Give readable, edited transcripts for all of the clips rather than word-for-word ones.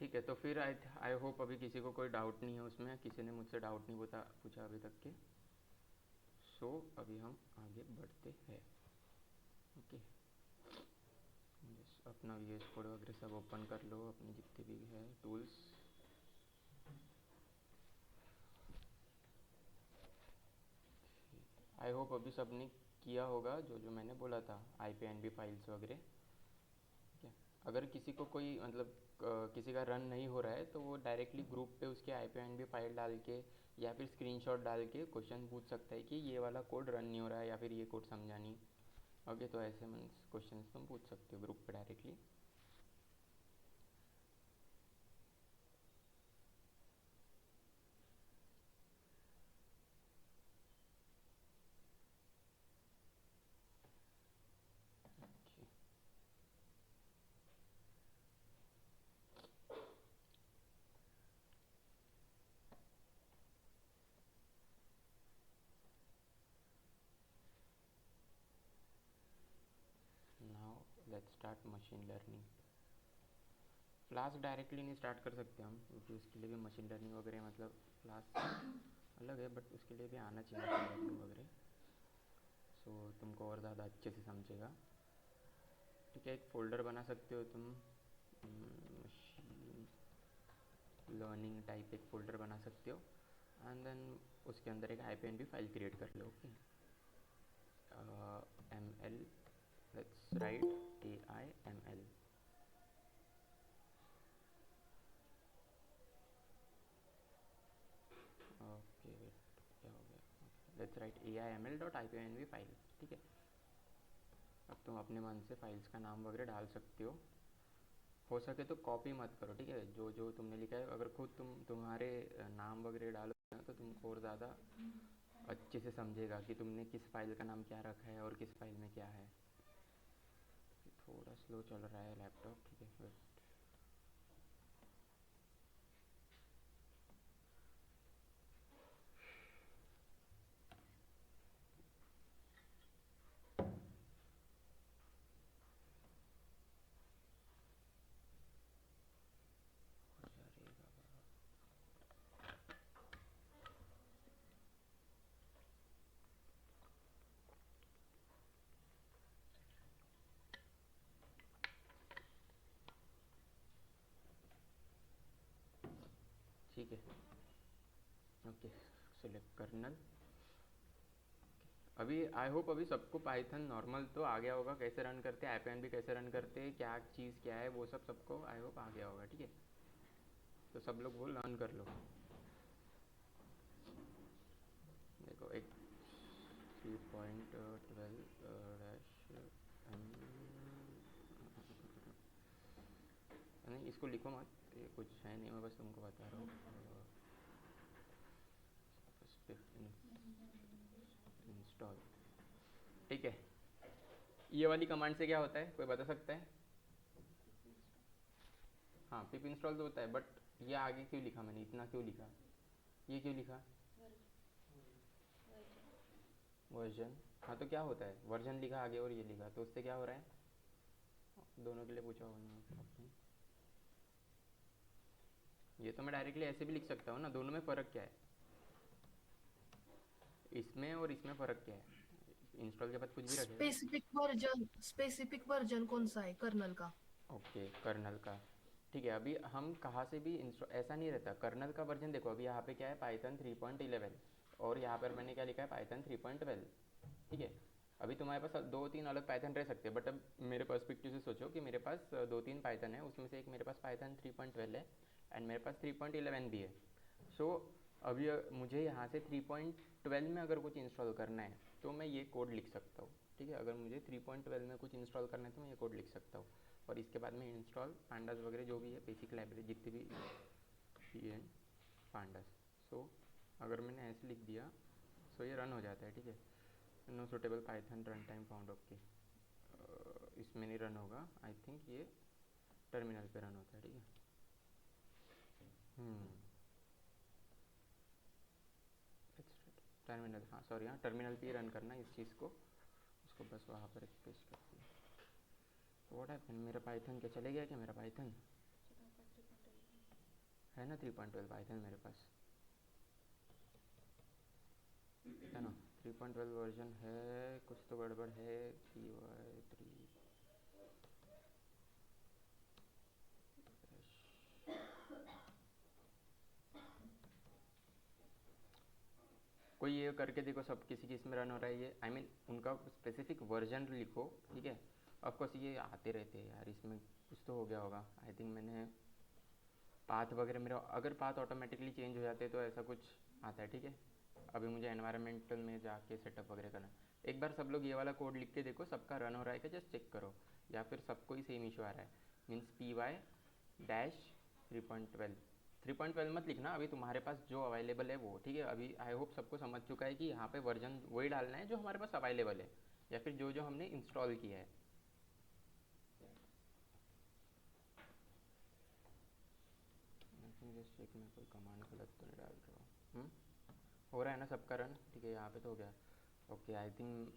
ठीक है, तो फिर आई होप अभी किसी को कोई डाउट नहीं है उसमें, किसी ने मुझसे डाउट नहीं पूछा अभी तक के। सो अभी हम आगे बढ़ते हैं। ओके, अपना वी एस कोड वगैरह सब ओपन कर लो, अपनी जितने भी है टूल्स। आई होप अभी सबने किया होगा जो जो मैंने बोला था, IPNB फाइल्स वगैरह। ठीक है, अगर किसी को कोई मतलब किसी का रन नहीं हो रहा है तो वो डायरेक्टली ग्रुप पे उसके IPNB फाइल डाल के या फिर स्क्रीनशॉट डाल के क्वेश्चन पूछ सकता है कि ये वाला कोड रन नहीं हो रहा है या फिर ये कोड समझा नहीं। ओके, तो ऐसे मीन्स क्वेश्चन तुम पूछ सकते हो ग्रुप पे directly. Now let's start machine learning. Flask directly नहीं स्टार्ट कर सकते हम, क्योंकि उसके लिए भी मशीन लर्निंग वगैरह मतलब फ्लास्क अलग है, बट उसके लिए भी आना चाहिए मशीन लर्निंग वगैरह। सो तुमको और ज़्यादा अच्छे से समझेगा। ठीक है, एक फ़ोल्डर बना सकते हो तुम, मशीन लर्निंग टाइप एक फ़ोल्डर बना सकते हो, एंड देन उसके अंदर एक IPNB फाइल क्रिएट कर लो। Okay, ML, let's write AIML। Okay wait, क्या हो गया? Let's write AIML.IPNB file. ठीक है, अब तुम अपने मन से फाइल्स का नाम वगैरह डाल सकते हो सके तो कॉपी मत करो। ठीक है, जो जो तुमने लिखा है अगर खुद तुम्हारे नाम वगैरह डालोगे ना तो तुमको और ज़्यादा अच्छे से समझेगा कि तुमने किस फाइल का नाम क्या रखा है और किस फाइल में क्या है। थोड़ा स्लो चल रहा है लैपटॉप, ठीक है बट ठीक है। Okay, select kernel. अभी आई होप अभी सबको पाइथन नॉर्मल तो आ गया होगा, कैसे रन करते हैं IPNB, कैसे रन करते हैं, क्या चीज़ क्या है, वो सब सबको आई होप आ गया होगा। ठीक है, तो सब लोग वो लर्न कर लो। देखो एक 3.12 नहीं, इसको लिखो मत, ये कुछ है नहीं, मैं बस तुमको बता रहा हूँ। इंस्टॉल। ठीक है, ये वाली कमांड से क्या होता है, कोई बता सकता है? हाँ, पिप इंस्टॉल तो होता है, बट ये आगे क्यों लिखा मैंने, इतना क्यों लिखा, ये क्यों लिखा? वर्जन। हाँ, तो क्या होता है, वर्जन लिखा आगे और ये लिखा, तो उससे क्या हो रहा है? दोनों के लिए पूछा होगा ना आपने? ये तो मैं डायरेक्टली ऐसे भी लिख सकता हूँ ना, दोनों में फ़र्क क्या है? इसमें और इसमें फ़र्क क्या है? इंस्टॉल के बाद कुछ भी रखेगा। स्पेसिफिक वर्जन कौन सा है कर्नल का? ओके, कर्नल का। ठीक है, अभी हम कहाँ से भी इंस्टॉल, ऐसा नहीं रहता कर्नल का वर्जन। देखो अभी यहाँ पे क्या है, पाइथन 3.11, और यहाँ पर मैंने क्या लिखा है, पाइथन 3.12। ठीक है, अभी तुम्हारे पास दो तीन अलग पाइथन रह सकते हैं, बट अब मेरे पर्सपेक्टिव से सोचो कि मेरे पास दो तीन पाइथन है, उसमें से एक मेरे पास पाइथन 3.12 है एंड मेरे पास 3.11 भी है। सो अभी मुझे यहाँ से 3.12 में अगर कुछ इंस्टॉल करना है तो मैं ये कोड लिख सकता हूँ। ठीक है, अगर मुझे 3.12 में कुछ इंस्टॉल करना है तो मैं ये कोड लिख सकता हूँ, और इसके बाद में इंस्टॉल पांडास वगैरह जो भी है बेसिक लाइब्रेरी जितनी भी pn pandas। सो अगर मैंने ऐसे लिख दिया सो ये रन हो जाता है। ठीक है, no suitable Python run time found. Okay, इसमें नहीं रन होगा, आई थिंक ये टर्मिनल पे रन होता है। ठीक है, टर्मिनल, हाँ सॉरी, हाँ टर्मिनल पे ही रन करना इस चीज़ को, उसको बस वहाँ पर एक पेस्ट कर दिया। व्हाट हैपन, मेरा पाइथन क्या चले गया क्या, मेरा पाइथन? है ना 3.12 पाइथन मेरे पास, है ना 3.12 वर्जन है, कुछ तो गड़बड़ है। py3 कोई ये करके देखो, सब किसी किस में रन हो रहा है ये, आई मीन उनका स्पेसिफिक वर्जन लिखो, ठीक है। ऑफकोर्स ये आते रहते हैं यार, इसमें कुछ तो हो गया होगा। आई थिंक मैंने पाथ वगैरह मेरा, अगर पाथ ऑटोमेटिकली चेंज हो जाते तो ऐसा कुछ आता है, ठीक है। अभी मुझे एनवायरमेंटल में जाके सेटअप वगैरह करना। एक बार सब लोग ये वाला कोड लिख के देखो, सबका रन हो रहा है क्या, जस्ट चेक करो, या फिर सबको ही सेम इशू आ रहा है। मीन्स py-3.12 3.12 मत लिखना अभी, तुम्हारे पास जो अवेलेबल है वो, ठीक है। अभी आई होप सबको समझ चुका है कि यहाँ पे वर्जन वही डालना है जो हमारे पास अवेलेबल है, या फिर जो जो हमने इंस्टॉल किया है। जस्ट चेक में कोई कमांड गलत तो नहीं डाल रहा हूँ। हो रहा है ना सबका रन, ठीक है, यहाँ पे तो हो गया। Okay I think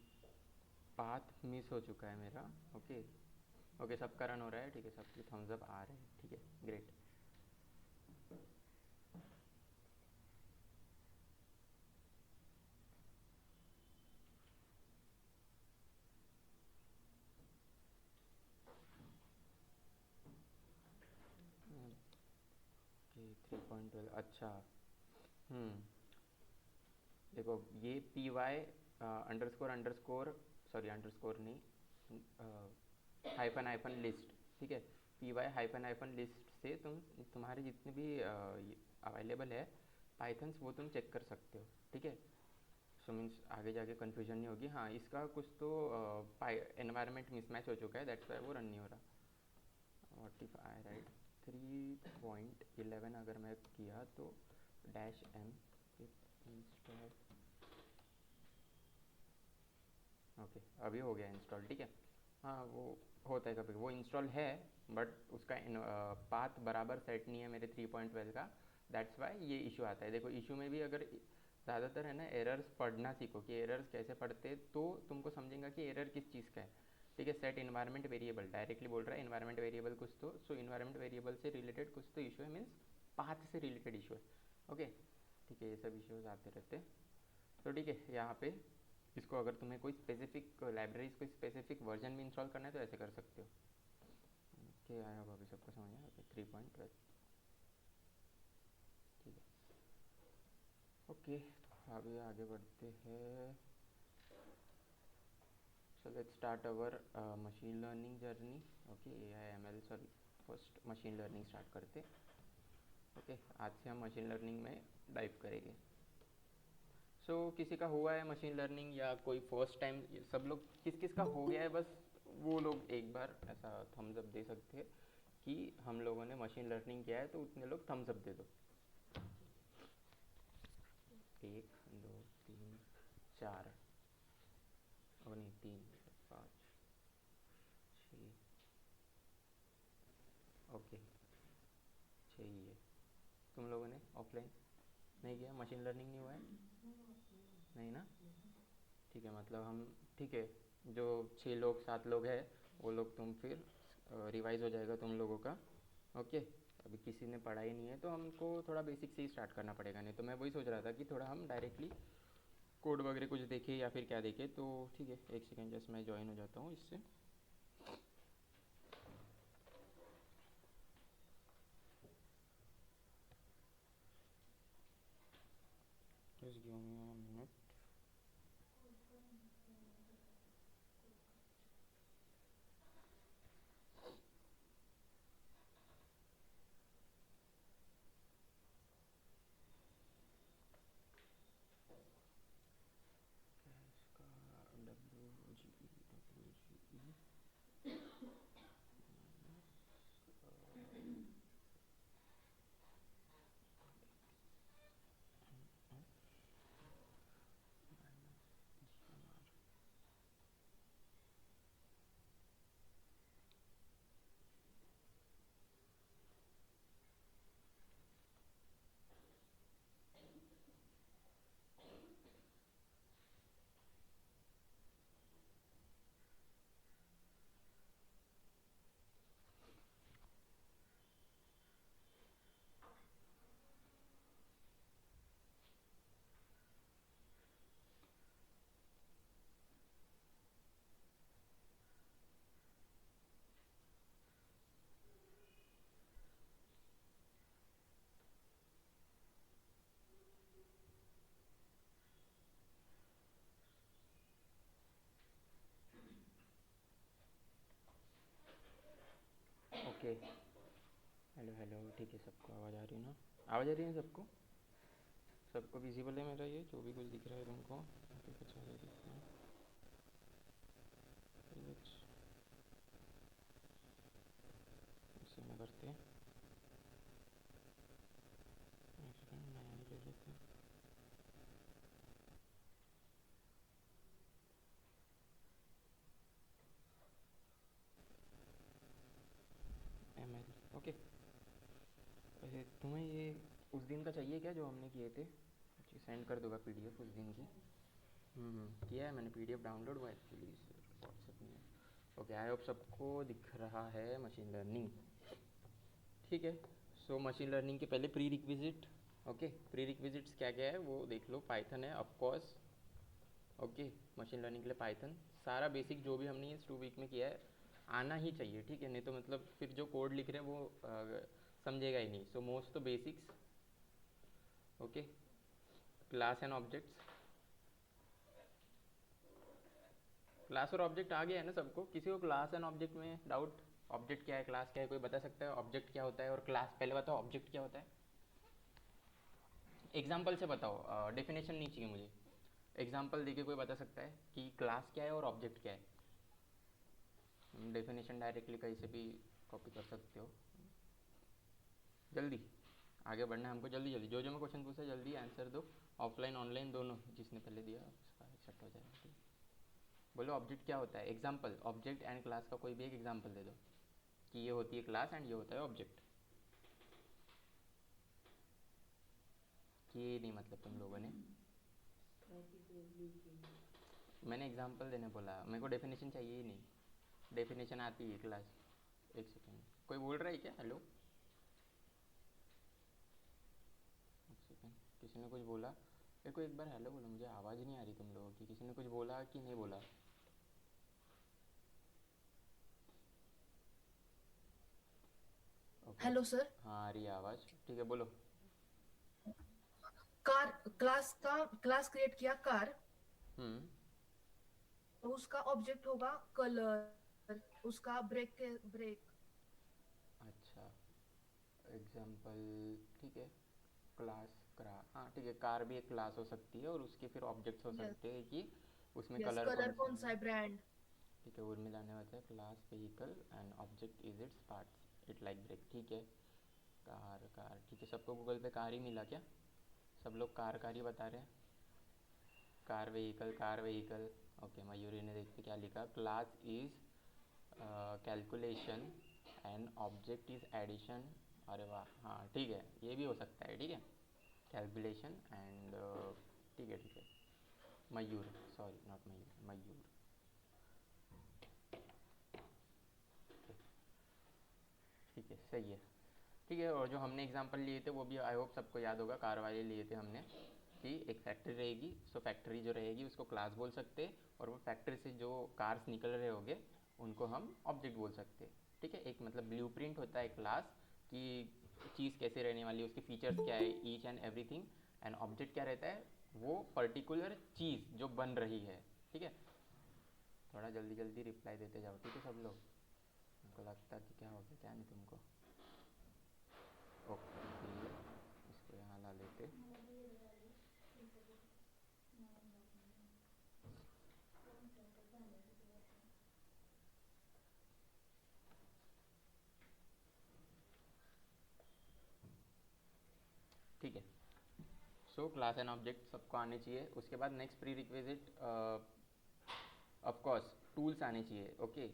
path miss हो चुका है मेरा। ओके ओके सबका रन हो रहा है, ठीक है, सबके थम्स अप आ रहे हैं, ठीक है, ग्रेट। ओके 3.12 अच्छा। देखो ये P Y underscore underscore, sorry underscore नहीं, हाइफन हाइफन लिस्ट, ठीक है। P Y hyphen hyphen list से तुम्हारे जितने भी अवेलेबल है पाइथन्स वो तुम चेक कर सकते हो, ठीक है। सो मीन्स आगे जाके कन्फ्यूजन नहीं होगी। हाँ इसका कुछ तो एनवायरनमेंट मिसमैच हो चुका है, दैट्स वाई वो रन नहीं हो रहा। व्हाट इफ आई राइट 3.11 अगर मैं किया तो डैश एम इंस्टॉल, ओके अभी हो गया इंस्टॉल, ठीक है। हाँ वो होता है कभी, वो इंस्टॉल है बट उसका पाथ बराबर सेट नहीं है मेरे 3.12 का, दैट्स वाई ये इशू आता है। देखो इशू में भी अगर ज़्यादातर है ना एरर्स पढ़ना सीखो कि एरर्स कैसे पढ़ते, तो तुमको समझेगा कि एरर किस चीज़ का है, ठीक है। सेट इन्वायरमेंट वेरिएबल डायरेक्टली बोल रहा है, इन्वायरमेंट वेरिएबल कुछ तो, सो इन्वायरमेंट वेरिएबल से रिलेटेड कुछ तो इशू है, मीन्स पाथ से रिलेटेड इशू है, ओके ठीक है। ये सब इश्यूज आते रहते हैं, तो ठीक है। यहाँ पे इसको अगर तुम्हें कोई स्पेसिफिक लाइब्रेरीज कोई स्पेसिफिक वर्जन में इंस्टॉल करना है तो ऐसे कर सकते हो, ओके। आया होगा अभी सबको समझ आया, ओके 3.12 ठीक है, ओके। अभी आगे बढ़ते हैं, so let's start our machine learning journey, okay. AI/ML sorry first machine learning start करते, ओके। आज से हम मशीन लर्निंग में डाइव करेंगे। सो किसी का हुआ है मशीन लर्निंग या कोई फर्स्ट टाइम, सब लोग किस किस का हो गया है, बस वो लोग एक बार ऐसा थम्स अप दे सकते हैं कि हम लोगों ने मशीन लर्निंग किया है, तो उतने लोग थम्स अप दे दो। 1 2 3 4, और नहीं 3 5 6, ओके 6 ही है। तुम लोगों ने ऑफलाइन नहीं किया, मशीन लर्निंग नहीं हुआ है, नहीं ना, ठीक है। मतलब हम, ठीक है, जो 6 लोग 7 लोग हैं वो लोग तुम फिर रिवाइज हो जाएगा तुम लोगों का, ओके। अभी किसी ने पढ़ा ही नहीं है तो हमको थोड़ा बेसिक से ही स्टार्ट करना पड़ेगा, नहीं तो मैं वही सोच रहा था कि थोड़ा हम डायरेक्टली कोड वगैरह कुछ देखें या फिर क्या देखें, तो ठीक है एक सेकेंड जस्ट मैं ज्वाइन हो जाता हूँ इससे। Just give me a minute. Okay. Hello hello, ठीक है, सबको आवाज़ आ रही है ना? आवाज़ आ रही है सबको? सबको विजिबल है मेरा ये जो भी कुछ दिख रहा है तुमको? ओके, कुछ ज़्यादा दिख रहा है कुछ इसी में करते हैं। एक सेकंड, नया ही ले लेते हैं। ML, okay. वैसे तुम्हें ये उस दिन का चाहिए क्या जो हमने किए थे? जी, सेंड कर दूंगा PDF उस दिन की। किया है मैंने, PDF डाउनलोड हुआ एक्चुअली व्हाट्सएप में। ओके, आई होप सबको दिख रहा है मशीन लर्निंग। ठीक है। सो मशीन लर्निंग के पहले pre requisite. Okay, pre requisites क्या क्या है वो देख लो। पाइथन है ऑफकोर्स। ओके, मशीन लर्निंग के लिए पाइथन। सारा बेसिक जो भी हमने इस 2 वीक में किया है आना ही चाहिए, ठीक है? नहीं तो मतलब फिर जो कोड लिख रहे हैं वो समझेगा ही नहीं। सो मोस्ट तो basics. Okay, class and objects. Class और ऑब्जेक्ट आ गया है ना सबको? किसी को क्लास एंड ऑब्जेक्ट में डाउट? ऑब्जेक्ट क्या है, क्लास क्या है, कोई बता सकता है? ऑब्जेक्ट क्या होता है और क्लास, पहले बताओ ऑब्जेक्ट क्या होता है। एग्जाम्पल से बताओ, डेफिनेशन नहीं चाहिए मुझे। एग्जाम्पल देके कोई बता सकता है कि क्लास क्या है और ऑब्जेक्ट क्या है? डेफिनेशन डायरेक्टली कहीं से भी कॉपी कर सकते हो। जल्दी आगे बढ़ना है हमको, जल्दी जल्दी। जो जो मैं क्वेश्चन पूछा जल्दी आंसर दो। ऑफलाइन ऑनलाइन दोनों, जिसने पहले दिया उसका सेट हो जाएगा। ठीक, बोलो ऑब्जेक्ट क्या होता है। एग्जाम्पल, ऑब्जेक्ट एंड क्लास का कोई भी एक एग्जाम्पल दे दो कि ये होती है क्लास एंड ये होता है ऑब्जेक्ट। कि नहीं मतलब तुम लोगों ने, मैंने एग्जाम्पल देने बोला, मेरे को डेफिनेशन चाहिए ही नहीं। डेफिनेशन आती है क्लास। एक सेकेंड, कोई बोल रहा है क्या? हेलो, एक सेकेंड, किसी ने कुछ बोला? मेरे को एक बार हेलो बोलो, मुझे आवाज़ नहीं आ रही तुम लोगों की। किसी ने कुछ बोला कि नहीं बोला? ओके। Hello sir. हाँ, आ रही है आवाज़, ठीक है बोलो। कार, क्लास क्रिएट किया कार, हम्म। तो उसका ऑब्जेक्ट होगा कलर, उसका ब्रेक। अच्छा, एग्जाम्पल, ठीक है। क्लास करा, हाँ ठीक है, कार भी एक क्लास हो सकती है और उसके फिर ऑब्जेक्ट्स हो यस। सकते हैं कि उसमें यस, कलर कलर कौन सा कौन सा है। है, ब्रांड। ठीक है, उर्मिला ने बताया class vehicle and object is its parts it like brake. ठीक है, कार कार, ठीक है। सबको गूगल पे कार ही मिला क्या? सब लोग कार ही बता रहे हैं। Car vehicle, car vehicle. Okay, Mayuri ने देखते क्या लिखा, class is calculation and object is addition. अरे वाह, हाँ ठीक है, ये भी हो सकता है। ठीक है, कैलकुलेशन एंड, ठीक है ठीक है। मयूर, सॉरी नॉट मयूर, मयूर। ठीक है, सही है। ठीक है, और जो हमने एग्जांपल लिए थे वो भी आई होप सबको याद होगा। कार वाले लिए थे हमने कि एक फैक्ट्री रहेगी, सो फैक्ट्री जो रहेगी उसको क्लास बोल सकते हैं, और वो फैक्ट्री से जो कार्स निकल रहे होंगे उनको हम ऑब्जेक्ट बोल सकते हैं। ठीक है, एक मतलब ब्लूप्रिंट होता है क्लास कि चीज़ कैसे रहने वाली है, उसके फीचर्स क्या है, each and everything. And object क्या रहता है, वो पर्टिकुलर चीज़ जो बन रही है। ठीक है, थोड़ा जल्दी जल्दी रिप्लाई देते जाओ, ठीक है सब लोग। हमको लगता है कि क्या हो गया, क्या नहीं तुमको। ओके, इसको यहाँ ला लेते। ठीक है, सो क्लास एंड ऑब्जेक्ट सबको आने चाहिए। उसके बाद next pre requisite of course tools आने चाहिए। ओके,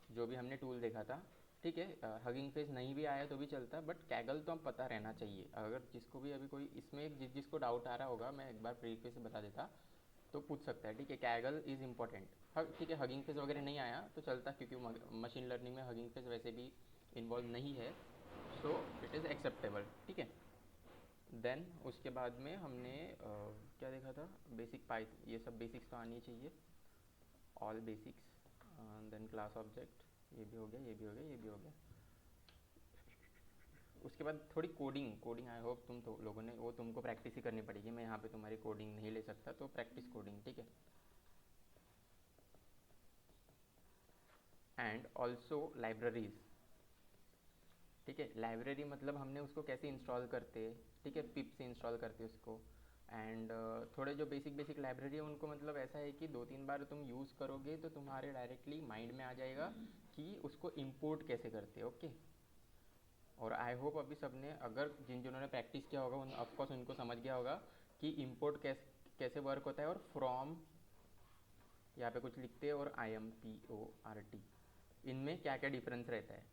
जो भी हमने टूल देखा था, ठीक है। हगिंग फेस नहीं भी आया तो भी चलता है, बट कैगल तो हम पता रहना चाहिए। अगर जिसको भी अभी कोई इसमें जिसको डाउट आ रहा होगा, मैं एक बार प्री रिक्विजिट से बता देता तो पूछ सकता है। ठीक है, कैगल इज़ इंपॉर्टेंट। ठीक है, हगिंग फेस वगैरह नहीं आया तो चलता, क्योंकि मशीन लर्निंग में हगिंग फेस वैसे भी इन्वॉल्व नहीं है, सो इट इज़ एक्सेप्टेबल। ठीक है, देन उसके बाद में हमने क्या देखा था, बेसिक पाइथ, ये सब बेसिक्स तो आनी चाहिए, all basics. Then class object, ये भी हो गया, ये भी हो गया, ये भी हो गया। उसके बाद थोड़ी कोडिंग, आई होप तुम तो लोगों ने वो तुमको प्रैक्टिस ही करनी पड़ेगी। मैं यहाँ पे तुम्हारी कोडिंग नहीं ले सकता, तो प्रैक्टिस कोडिंग, ठीक है। एंड ऑल्सो लाइब्रेरीज, ठीक है। लाइब्रेरी मतलब हमने उसको कैसे इंस्टॉल करते, ठीक है, पिप से इंस्टॉल करते उसको। एंड थोड़े जो बेसिक बेसिक लाइब्रेरी है उनको मतलब ऐसा है कि 2-3 बार तुम यूज़ करोगे तो तुम्हारे डायरेक्टली माइंड में आ जाएगा कि उसको इंपोर्ट कैसे करते, ओके। और आई होप अभी सबने, अगर जिन्होंने प्रैक्टिस किया होगा उन ऑफकोर्स उनको समझ गया होगा कि इंपोर्ट कैसे वर्क होता है, और फ्रॉम यहाँ पे कुछ लिखते हैं, और IMPORT इनमें क्या क्या डिफरेंस रहता है,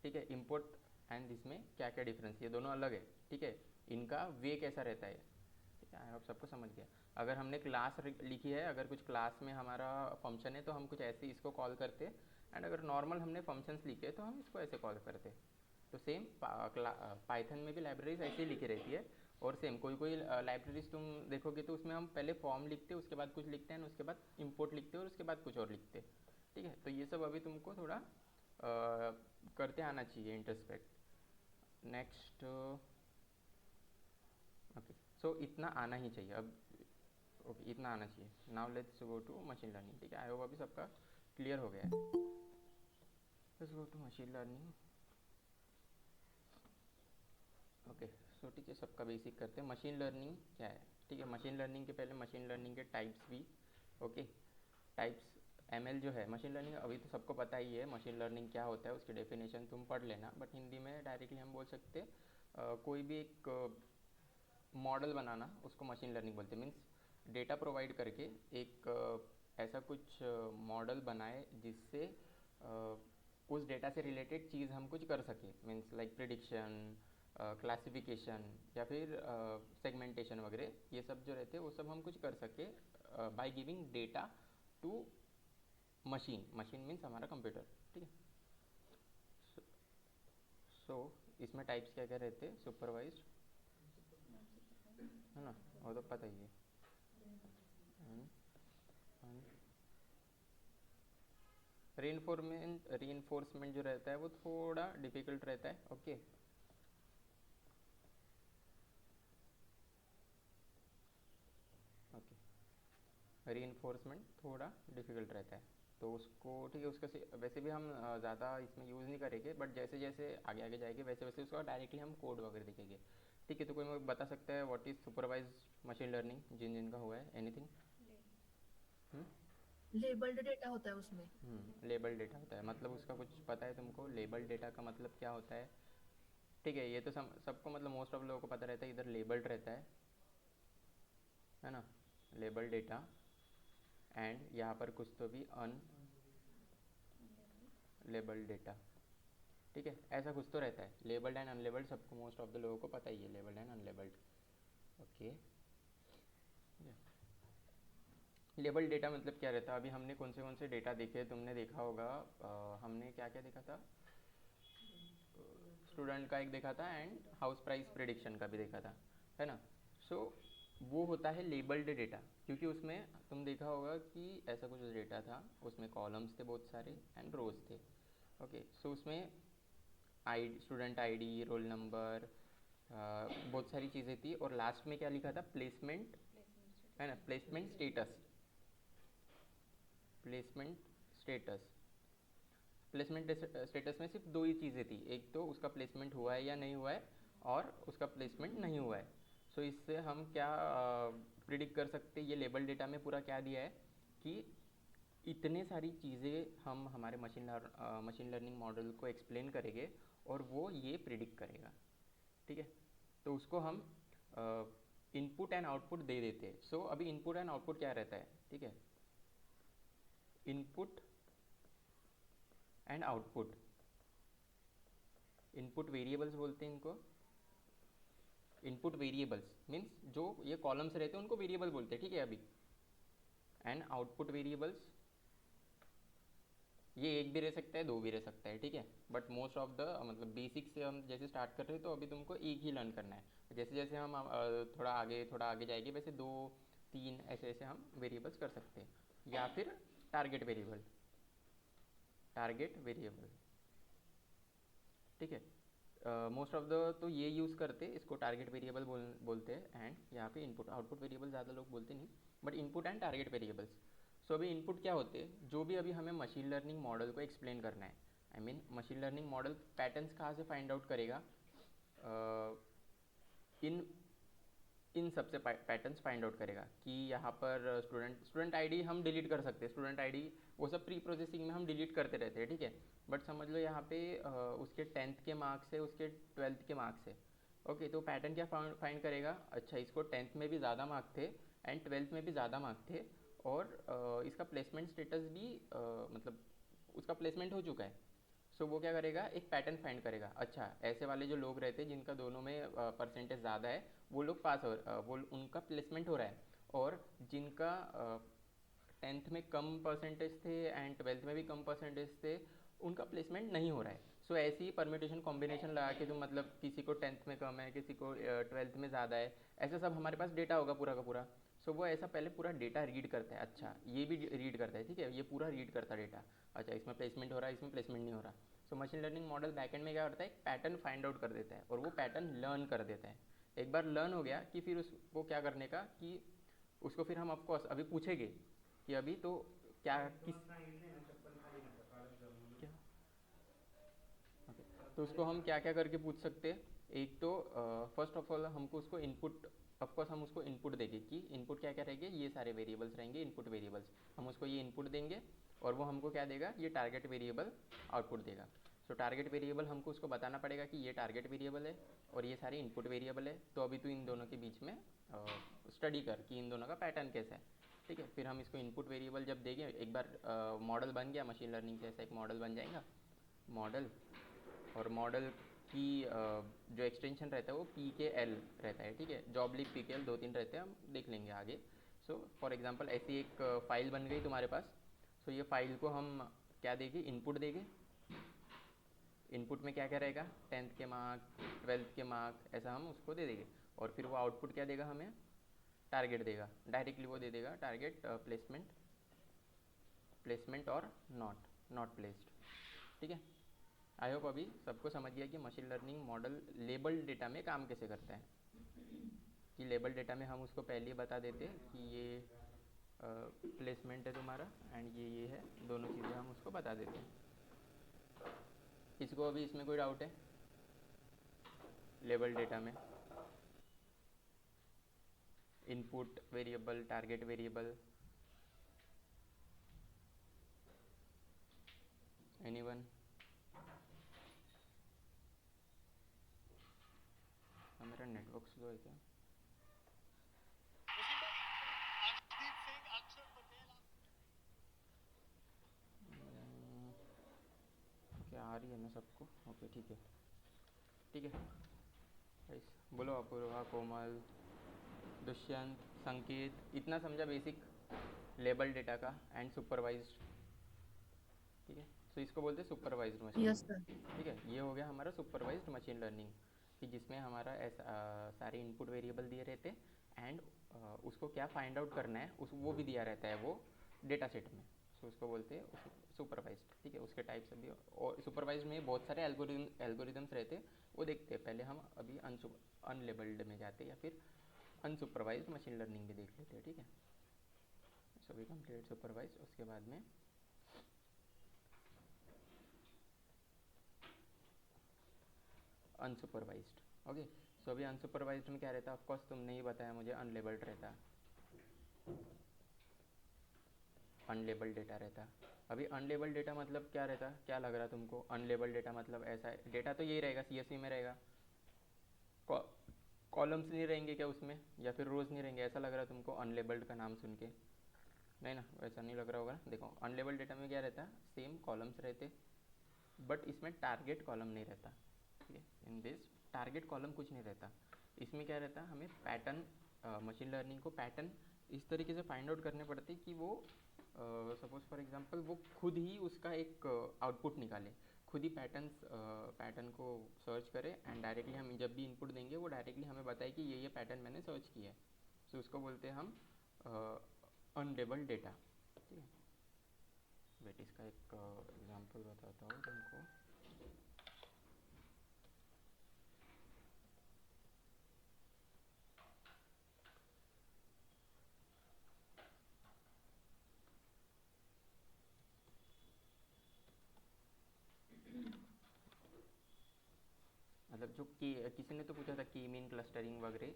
ठीक है। इंपोर्ट एंड इसमें क्या क्या डिफरेंस, ये दोनों अलग है, ठीक है। इनका वे कैसा रहता है, ठीक है। आई होप सबको समझ गया। अगर हमने क्लास लिखी है, अगर कुछ क्लास में हमारा फंक्शन है तो हम कुछ ऐसे इसको कॉल करते, एंड अगर नॉर्मल हमने फंक्शंस लिखे तो हम इसको ऐसे कॉल करते। तो सेम पाइथन में भी लाइब्रेरीज ऐसे ही लिखी रहती है। और सेम कोई कोई लाइब्रेरीज तुम देखोगे तो उसमें हम पहले फॉर्म लिखते हैं, उसके बाद कुछ लिखते हैं, उसके बाद इंपोर्ट लिखते हैं, और उसके बाद कुछ और लिखते हैं, ठीक है। तो ये सब अभी तुमको थोड़ा करते आना चाहिए इंट्रोस्पेक्ट। नेक्स्ट, ओके, सो इतना आना ही चाहिए अब, ओके, इतना आना चाहिए। Now let's go to machine learning, ठीक है। आई होप अभी सबका क्लियर हो गया है। Let's go to machine learning, okay. So ठीक है, सबका बेसिक करते हैं। मशीन लर्निंग क्या है, ठीक है। मशीन लर्निंग के पहले मशीन लर्निंग के टाइप्स भी, ओके। टाइप्स, ML जो है मशीन लर्निंग, अभी तो सबको पता ही है मशीन लर्निंग क्या होता है, उसकी डेफिनेशन तुम पढ़ लेना। बट हिंदी में डायरेक्टली हम बोल सकते कोई भी एक मॉडल बनाना, उसको मशीन लर्निंग बोलते हैं। मीन्स डेटा प्रोवाइड करके एक ऐसा कुछ मॉडल बनाए जिससे उस डेटा से रिलेटेड चीज़ हम कुछ कर सकें। मीन्स लाइक प्रिडिक्शन, क्लासिफिकेशन, या फिर सेगमेंटेशन वगैरह, ये सब जो रहते हैं वो सब हम कुछ कर सके by giving data to machine. Machine means हमारा कंप्यूटर, ठीक है। सो इसमें टाइप्स क्या क्या रहते हैं, सुपरवाइज्ड, है ना, वो तो पता ही है। रीइंफोर्समेंट जो रहता है वो थोड़ा डिफिकल्ट रहता है, ओके। ओके, रीइंफोर्समेंट थोड़ा डिफिकल्ट रहता है, तो उसको, ठीक है, उसका वैसे भी हम ज़्यादा इसमें यूज़ नहीं करेंगे। बट जैसे जैसे आगे आगे जाएंगे वैसे वैसे उसका डायरेक्टली हम कोड वगैरह देखेंगे, ठीक है। तो कोई मुझे बता सकता है what is supervise machine learning, जिन जिनका हुआ है, एनीथिंग? लेबल्ड डेटा होता है उसमें। लेबल डेटा होता है, मतलब उसका कुछ पता है तुमको? लेबल डेटा का मतलब क्या होता है, ठीक है। ये तो सबको मतलब मोस्ट ऑफ लोगों को पता रहता है, इधर लेबल्ड रहता है ना, लेबल डेटा। एंड यहाँ पर कुछ तो भी अनलेबल्ड डेटा, ठीक है, ऐसा कुछ तो रहता है। लेबल्ड एंड अनलेबल्ड सबको, मोस्ट ऑफ द लोगों को पता ही है, labelled and unlabelled, okay. Label data मतलब क्या रहता है, अभी हमने कौन से डेटा देखे, तुमने देखा होगा, हमने क्या क्या देखा था, स्टूडेंट का एक देखा था, एंड हाउस प्राइस प्रिडिक्शन का भी देखा था, है ना। सो वो होता है लेबल्ड डेटा, क्योंकि उसमें तुम देखा होगा कि ऐसा कुछ डेटा था, उसमें कॉलम्स थे बहुत सारे एंड रोज थे, ओके। सो उसमें स्टूडेंट आईडी, रोल नंबर, बहुत सारी चीज़ें थी, और लास्ट में क्या लिखा था, प्लेसमेंट, है ना, placement status, placement status. Placement status में सिर्फ दो ही चीज़ें थी, एक तो उसका प्लेसमेंट हुआ है या नहीं हुआ है, और उसका प्लेसमेंट नहीं हुआ है। सो इससे हम क्या प्रिडिक्ट कर सकते हैं, ये लेबल डेटा में पूरा क्या दिया है कि इतने सारी चीज़ें हम हमारे मशीन लर्निंग मॉडल को एक्सप्लेन करेंगे, और वो ये प्रिडिक्ट करेगा, ठीक है। तो उसको हम इनपुट एंड आउटपुट दे देते हैं। सो अभी इनपुट एंड आउटपुट क्या रहता है, ठीक है, input and output, input variables बोलते हैं इनको। इनपुट वेरिएबल्स मीन्स जो ये कॉलम्स रहते हैं उनको वेरिएबल बोलते हैं, ठीक है अभी। एंड आउटपुट वेरिएबल्स, ये एक भी रह सकता है, दो भी रह सकता है, ठीक है। बट मोस्ट ऑफ द मतलब बेसिक से हम जैसे स्टार्ट कर रहे हैं तो अभी तुमको एक ही लर्न करना है। जैसे जैसे हम थोड़ा आगे जाएंगे वैसे दो तीन ऐसे ऐसे हम वेरिएबल्स कर सकते हैं, या फिर टारगेट वेरिएबल, टारगेट वेरिएबल, ठीक है। मोस्ट ऑफ द तो ये यूज़ करते, इसको टारगेट वेरिएबल बोलते हैं। एंड यहाँ पे इनपुट आउटपुट वेरिएबल ज़्यादा लोग बोलते नहीं, but input and target variables. So अभी इनपुट क्या होते हैं, जो भी अभी हमें मशीन लर्निंग मॉडल को एक्सप्लेन करना है, I mean machine learning model patterns कहाँ से फाइंड आउट करेगा, इन इन सबसे पैटर्न्स फाइंड आउट करेगा कि यहाँ पर स्टूडेंट आईडी हम डिलीट कर सकते हैं, स्टूडेंट आईडी वो सब प्री प्रोसेसिंग में हम डिलीट करते रहते हैं, ठीक है। बट समझ लो यहाँ पे उसके 10th के मार्क्स है, उसके 12th के मार्क्स है, ओके। तो पैटर्न क्या फाइंड करेगा, अच्छा इसको 10th में भी ज़्यादा मार्क्स थे एंड 12th में भी ज़्यादा मार्क्स थे, और इसका प्लेसमेंट स्टेटस भी मतलब उसका प्लेसमेंट हो चुका है। सो वो क्या करेगा, एक पैटर्न फाइंड करेगा, अच्छा ऐसे वाले जो लोग रहते हैं जिनका दोनों में परसेंटेज ज़्यादा है, वो लोग पास हो, वो उनका प्लेसमेंट हो रहा है, और जिनका 10th में कम परसेंटेज थे एंड 12th में भी कम परसेंटेज थे, उनका प्लेसमेंट नहीं हो रहा है। सो ऐसी ही परम्यूटेशन कॉम्बिनेशन लगा के तुम मतलब किसी को 10th में कम है, किसी को 12th में ज़्यादा है, ऐसा सब हमारे पास डेटा होगा पूरा का पूरा। सो वो ऐसा पहले पूरा डेटा रीड करता है, अच्छा ये भी रीड करता है, ठीक है, ये पूरा रीड करता है डेटा, अच्छा इसमें प्लेसमेंट हो रहा है, इसमें प्लेसमेंट नहीं हो रहा। So machine learning model backend में क्या करता है, एक पैटर्न फाइंड आउट कर देता है, और वो पैटर्न लर्न कर देता है। एक बार लर्न हो गया कि फिर उसको क्या करने का कि उसको फिर हम ऑफकोर्स अभी पूछेंगे कि अभी तो क्या किस क्या ओके, तो उसको हम क्या क्या करके पूछ सकते हैं। एक तो फर्स्ट ऑफ ऑल हमको उसको इनपुट, ऑफकोर्स हम उसको इनपुट देंगे कि इनपुट क्या क्या रहेंगे, ये सारे वेरिएबल्स रहेंगे इनपुट वेरिएबल्स, हम उसको ये इनपुट देंगे, और वो हमको क्या देगा, ये टारगेट वेरिएबल आउटपुट देगा। सो टारगेट वेरिएबल हमको उसको बताना पड़ेगा कि ये टारगेट वेरिएबल है और ये सारे इनपुट वेरिएबल है। तो अभी तो इन दोनों के बीच में स्टडी कर कि इन दोनों का पैटर्न कैसा है, ठीक है। फिर हम इसको इनपुट वेरिएबल जब देंगे, एक बार मॉडल बन गया, मशीन लर्निंग से ऐसा एक मॉडल बन जाएगा मॉडल, और मॉडल की जो एक्सटेंशन रहता है वो PKL रहता है, ठीक है, जॉब लीव PKL 2-3 रहते हैं, हम देख लेंगे आगे। सो फॉर एग्जांपल ऐसी एक फ़ाइल बन गई तुम्हारे पास। सो ये फाइल को हम क्या देंगे, इनपुट देंगे। इनपुट में क्या क्या रहेगा, 10th के मार्क्स, 12th के मार्क्स, ऐसा हम उसको दे देंगे, और फिर वो आउटपुट क्या देगा, हमें टारगेट देगा, डायरेक्टली वो दे देगा टारगेट प्लेसमेंट, प्लेसमेंट और नॉट प्लेस्ड, ठीक है। आई होप अभी सबको समझ गया कि machine learning model label data में काम कैसे करता है। कि लेबल डेटा में हम उसको पहले ही बता देते हैं कि ये प्लेसमेंट है तुम्हारा एंड ये है, दोनों चीज़ें हम उसको बता देते हैं। किसी को अभी इसमें कोई डाउट है लेबल डेटा में, input variable, target variable, anyone? मेरा नेटवर्क स्लो है क्या? क्या आ रही है ना सबको, ओके ठीक है, ठीक है। गाइस बोलो, अपूर्वा, कोमल, दुष्यंत, संकेत, इतना समझा बेसिक लेबल डेटा का एंड सुपरवाइज्ड, ठीक है। तो इसको बोलते हैं supervised machine yes sir. Learning, ठीक है। ये हो गया हमारा सुपरवाइज्ड मशीन लर्निंग, कि जिसमें हमारा ऐसा सारे इनपुट वेरिएबल दिए रहते हैं एंड उसको क्या फाइंड आउट करना है उस वो भी दिया रहता है वो डेटा सेट में। सो उसको बोलते हैं सुपरवाइज्ड, ठीक है। उसके टाइप्स अभी, और सुपरवाइज्ड में बहुत सारे एल्गोरिदम्स रहते हैं, वो देखते हैं पहले हम। अभी अनलेबल्ड में जाते हैं या फिर अनसुपरवाइज्ड मशीन लर्निंग भी देख लेते हैं, ठीक है। सो वी कंप्लीट सुपरवाइज्ड, उसके बाद में अनसुपरवाइज्ड, ओके। सो अभी अनसुपरवाइज्ड में क्या रहता है, ऑफकोर्स तुमने ही बताया मुझे, अनलेबल्ड रहता, अनलेबल डेटा रहता। अभी अनलेबल डेटा मतलब क्या रहता, क्या लग रहा तुमको, अनलेबल डेटा मतलब ऐसा डेटा तो यही रहेगा, CSV में रहेगा, कॉलम्स नहीं रहेंगे क्या उसमें, या फिर रोज़ नहीं रहेंगे, ऐसा लग रहा तुमको अनलेबल्ड का नाम सुन के? नहीं ना, वैसा नहीं लग रहा होगा। देखो अनलेबल डेटा में क्या रहता है, सेम कॉलम्स रहते, बट इसमें टारगेट कॉलम नहीं रहता, ठीक है। इन दिस टारगेट कॉलम कुछ नहीं रहता। इसमें क्या रहता है, हमें पैटर्न, मशीन लर्निंग को पैटर्न इस तरीके से फाइंड आउट करने पड़ते कि वो सपोज फॉर एग्जांपल वो खुद ही उसका एक आउटपुट निकाले, खुद ही पैटर्न को सर्च करे एंड डायरेक्टली हम जब भी इनपुट देंगे वो डायरेक्टली हमें बताए कि ये पैटर्न मैंने सर्च किया है। तो उसको बोलते हैं हम अनलेबल डेटा, ठीक है। वेट, इसका एक एग्जांपल बताता हूँ तुमको। मतलब जो किसी ने तो पूछा था की मीन क्लस्टरिंग वगैरह,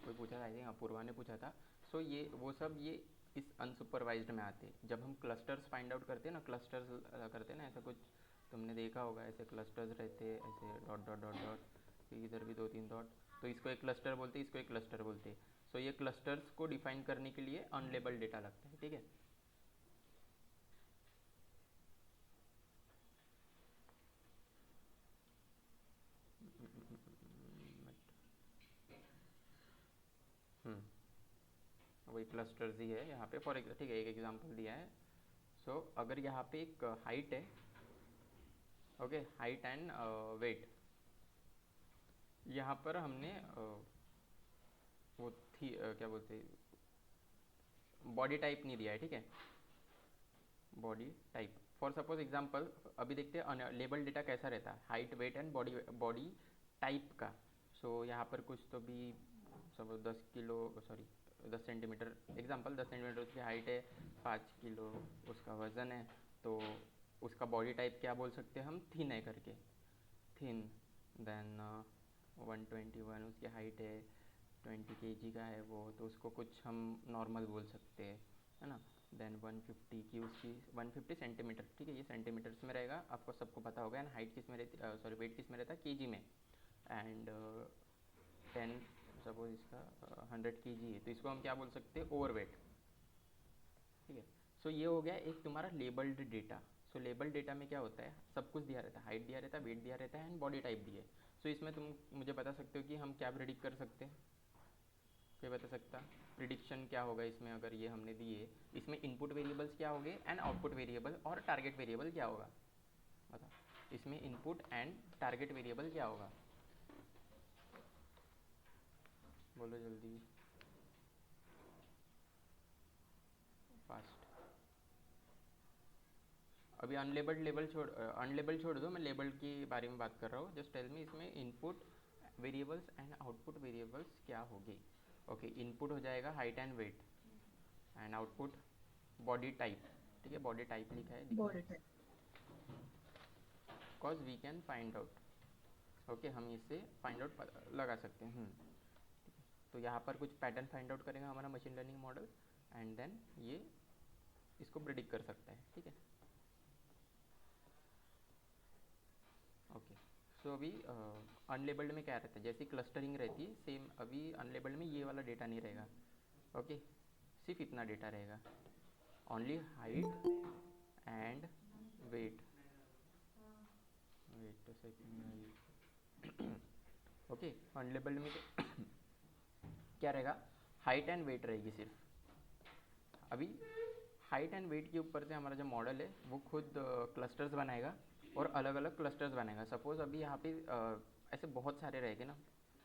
कोई पूछा था, आई थिंक अपूर्वा ने पूछा था। सो ये वो सब ये इस अनसुपरवाइज्ड में आते हैं। जब हम क्लस्टर्स फाइंड आउट करते हैं ना, क्लस्टर्स करते हैं ना, ऐसा कुछ तुमने देखा होगा, ऐसे क्लस्टर्स रहते हैं, ऐसे डॉट डॉट डॉट डॉट, फिर इधर भी 2-3 डॉट, तो इसको एक क्लस्टर बोलते हैं, इसको एक क्लस्टर बोलते हैं। सो ये क्लस्टर्स को डिफाइन करने के लिए अनलेबल्ड डेटा लगता है, ठीक है। वही क्लस्टर्स ही है यहाँ पे, फॉर ठीक है, एक एग्जांपल दिया है। सो अगर यहाँ पे एक हाइट है, ओके, हाइट एंड वेट, यहाँ पर हमने वो थी क्या बोलते हैं, बॉडी टाइप नहीं दिया है, ठीक है, body type. For suppose example अभी देखते हैं लेबल डेटा कैसा रहता है, height weight and body body type का। सो यहाँ पर कुछ तो भी सब 10 kilo, sorry 10 centimetre, example 10 centimetre उसकी हाइट है, 5 किलो उसका वज़न है, तो उसका बॉडी टाइप क्या बोल सकते हैं हम, थिन है करके, थिन। देन 121 उसकी हाइट है, 20 kg का है वो, तो उसको कुछ हम नॉर्मल बोल सकते हैं, है ना। देन 150 की उसकी 150 सेंटीमीटर, ठीक है, ये सेंटीमीटर्स में रहेगा, आपको सबको पता होगा। एंड हाइट किस में रहती, सॉरी वेट किस में रहता है, केजी में। एंड 10 सपोज इसका 100 kg है, तो इसको हम क्या बोल सकते हैं, ओवर वेट, ठीक है। सो ये हो गया एक तुम्हारा लेबल्ड डेटा। सो लेबल्ड डेटा में क्या होता है, सब कुछ दिया रहता है, हाइट दिया रहता है, वेट दिया रहता है, एंड बॉडी टाइप दिए। सो इसमें तुम मुझे बता सकते हो कि हम क्या प्रेडिक्ट कर सकते हैं, कोई बता सकता, प्रिडिक्शन क्या होगा इसमें, अगर ये हमने दिए, इसमें इनपुट वेरिएबल्स क्या होंगे एंड आउटपुट वेरिएबल, और टारगेट वेरिएबल क्या होगा, बता। इसमें इनपुट एंड टारगेट वेरिएबल क्या होगा, बोलो जल्दी, फास्ट। अभी अनलेबल छोड़ दो, मैं लेबल के बारे में बात कर रहा हूँ। जस्ट टेल मी इसमें input variables and output variables क्या होगी। ओके, इनपुट हो जाएगा height and weight, and output body type, ठीक है, बॉडी टाइप लिखा है, body type. Because we can find out, okay, हम इससे फाइंड आउट लगा सकते हैं। तो यहाँ पर कुछ पैटर्न फाइंड आउट करेगा हमारा machine learning model, and then ये इसको प्रिडिक्ट कर सकता है, ठीक है। ओके, सो अभी अनलेबल्ड में क्या रहता है, जैसी क्लस्टरिंग रहती है सेम, अभी अनलेबल्ड में ये वाला डेटा नहीं रहेगा, ओके, सिर्फ इतना डेटा रहेगा, only height and weight, weight second, okay. Unlabelled में क्या रहेगा, हाइट एंड वेट रहेगी सिर्फ। अभी हाइट एंड वेट के ऊपर से हमारा जो मॉडल है वो खुद क्लस्टर्स बनाएगा और अलग अलग क्लस्टर्स बनाएगा। सपोज अभी यहाँ पे ऐसे बहुत सारे रहेंगे ना,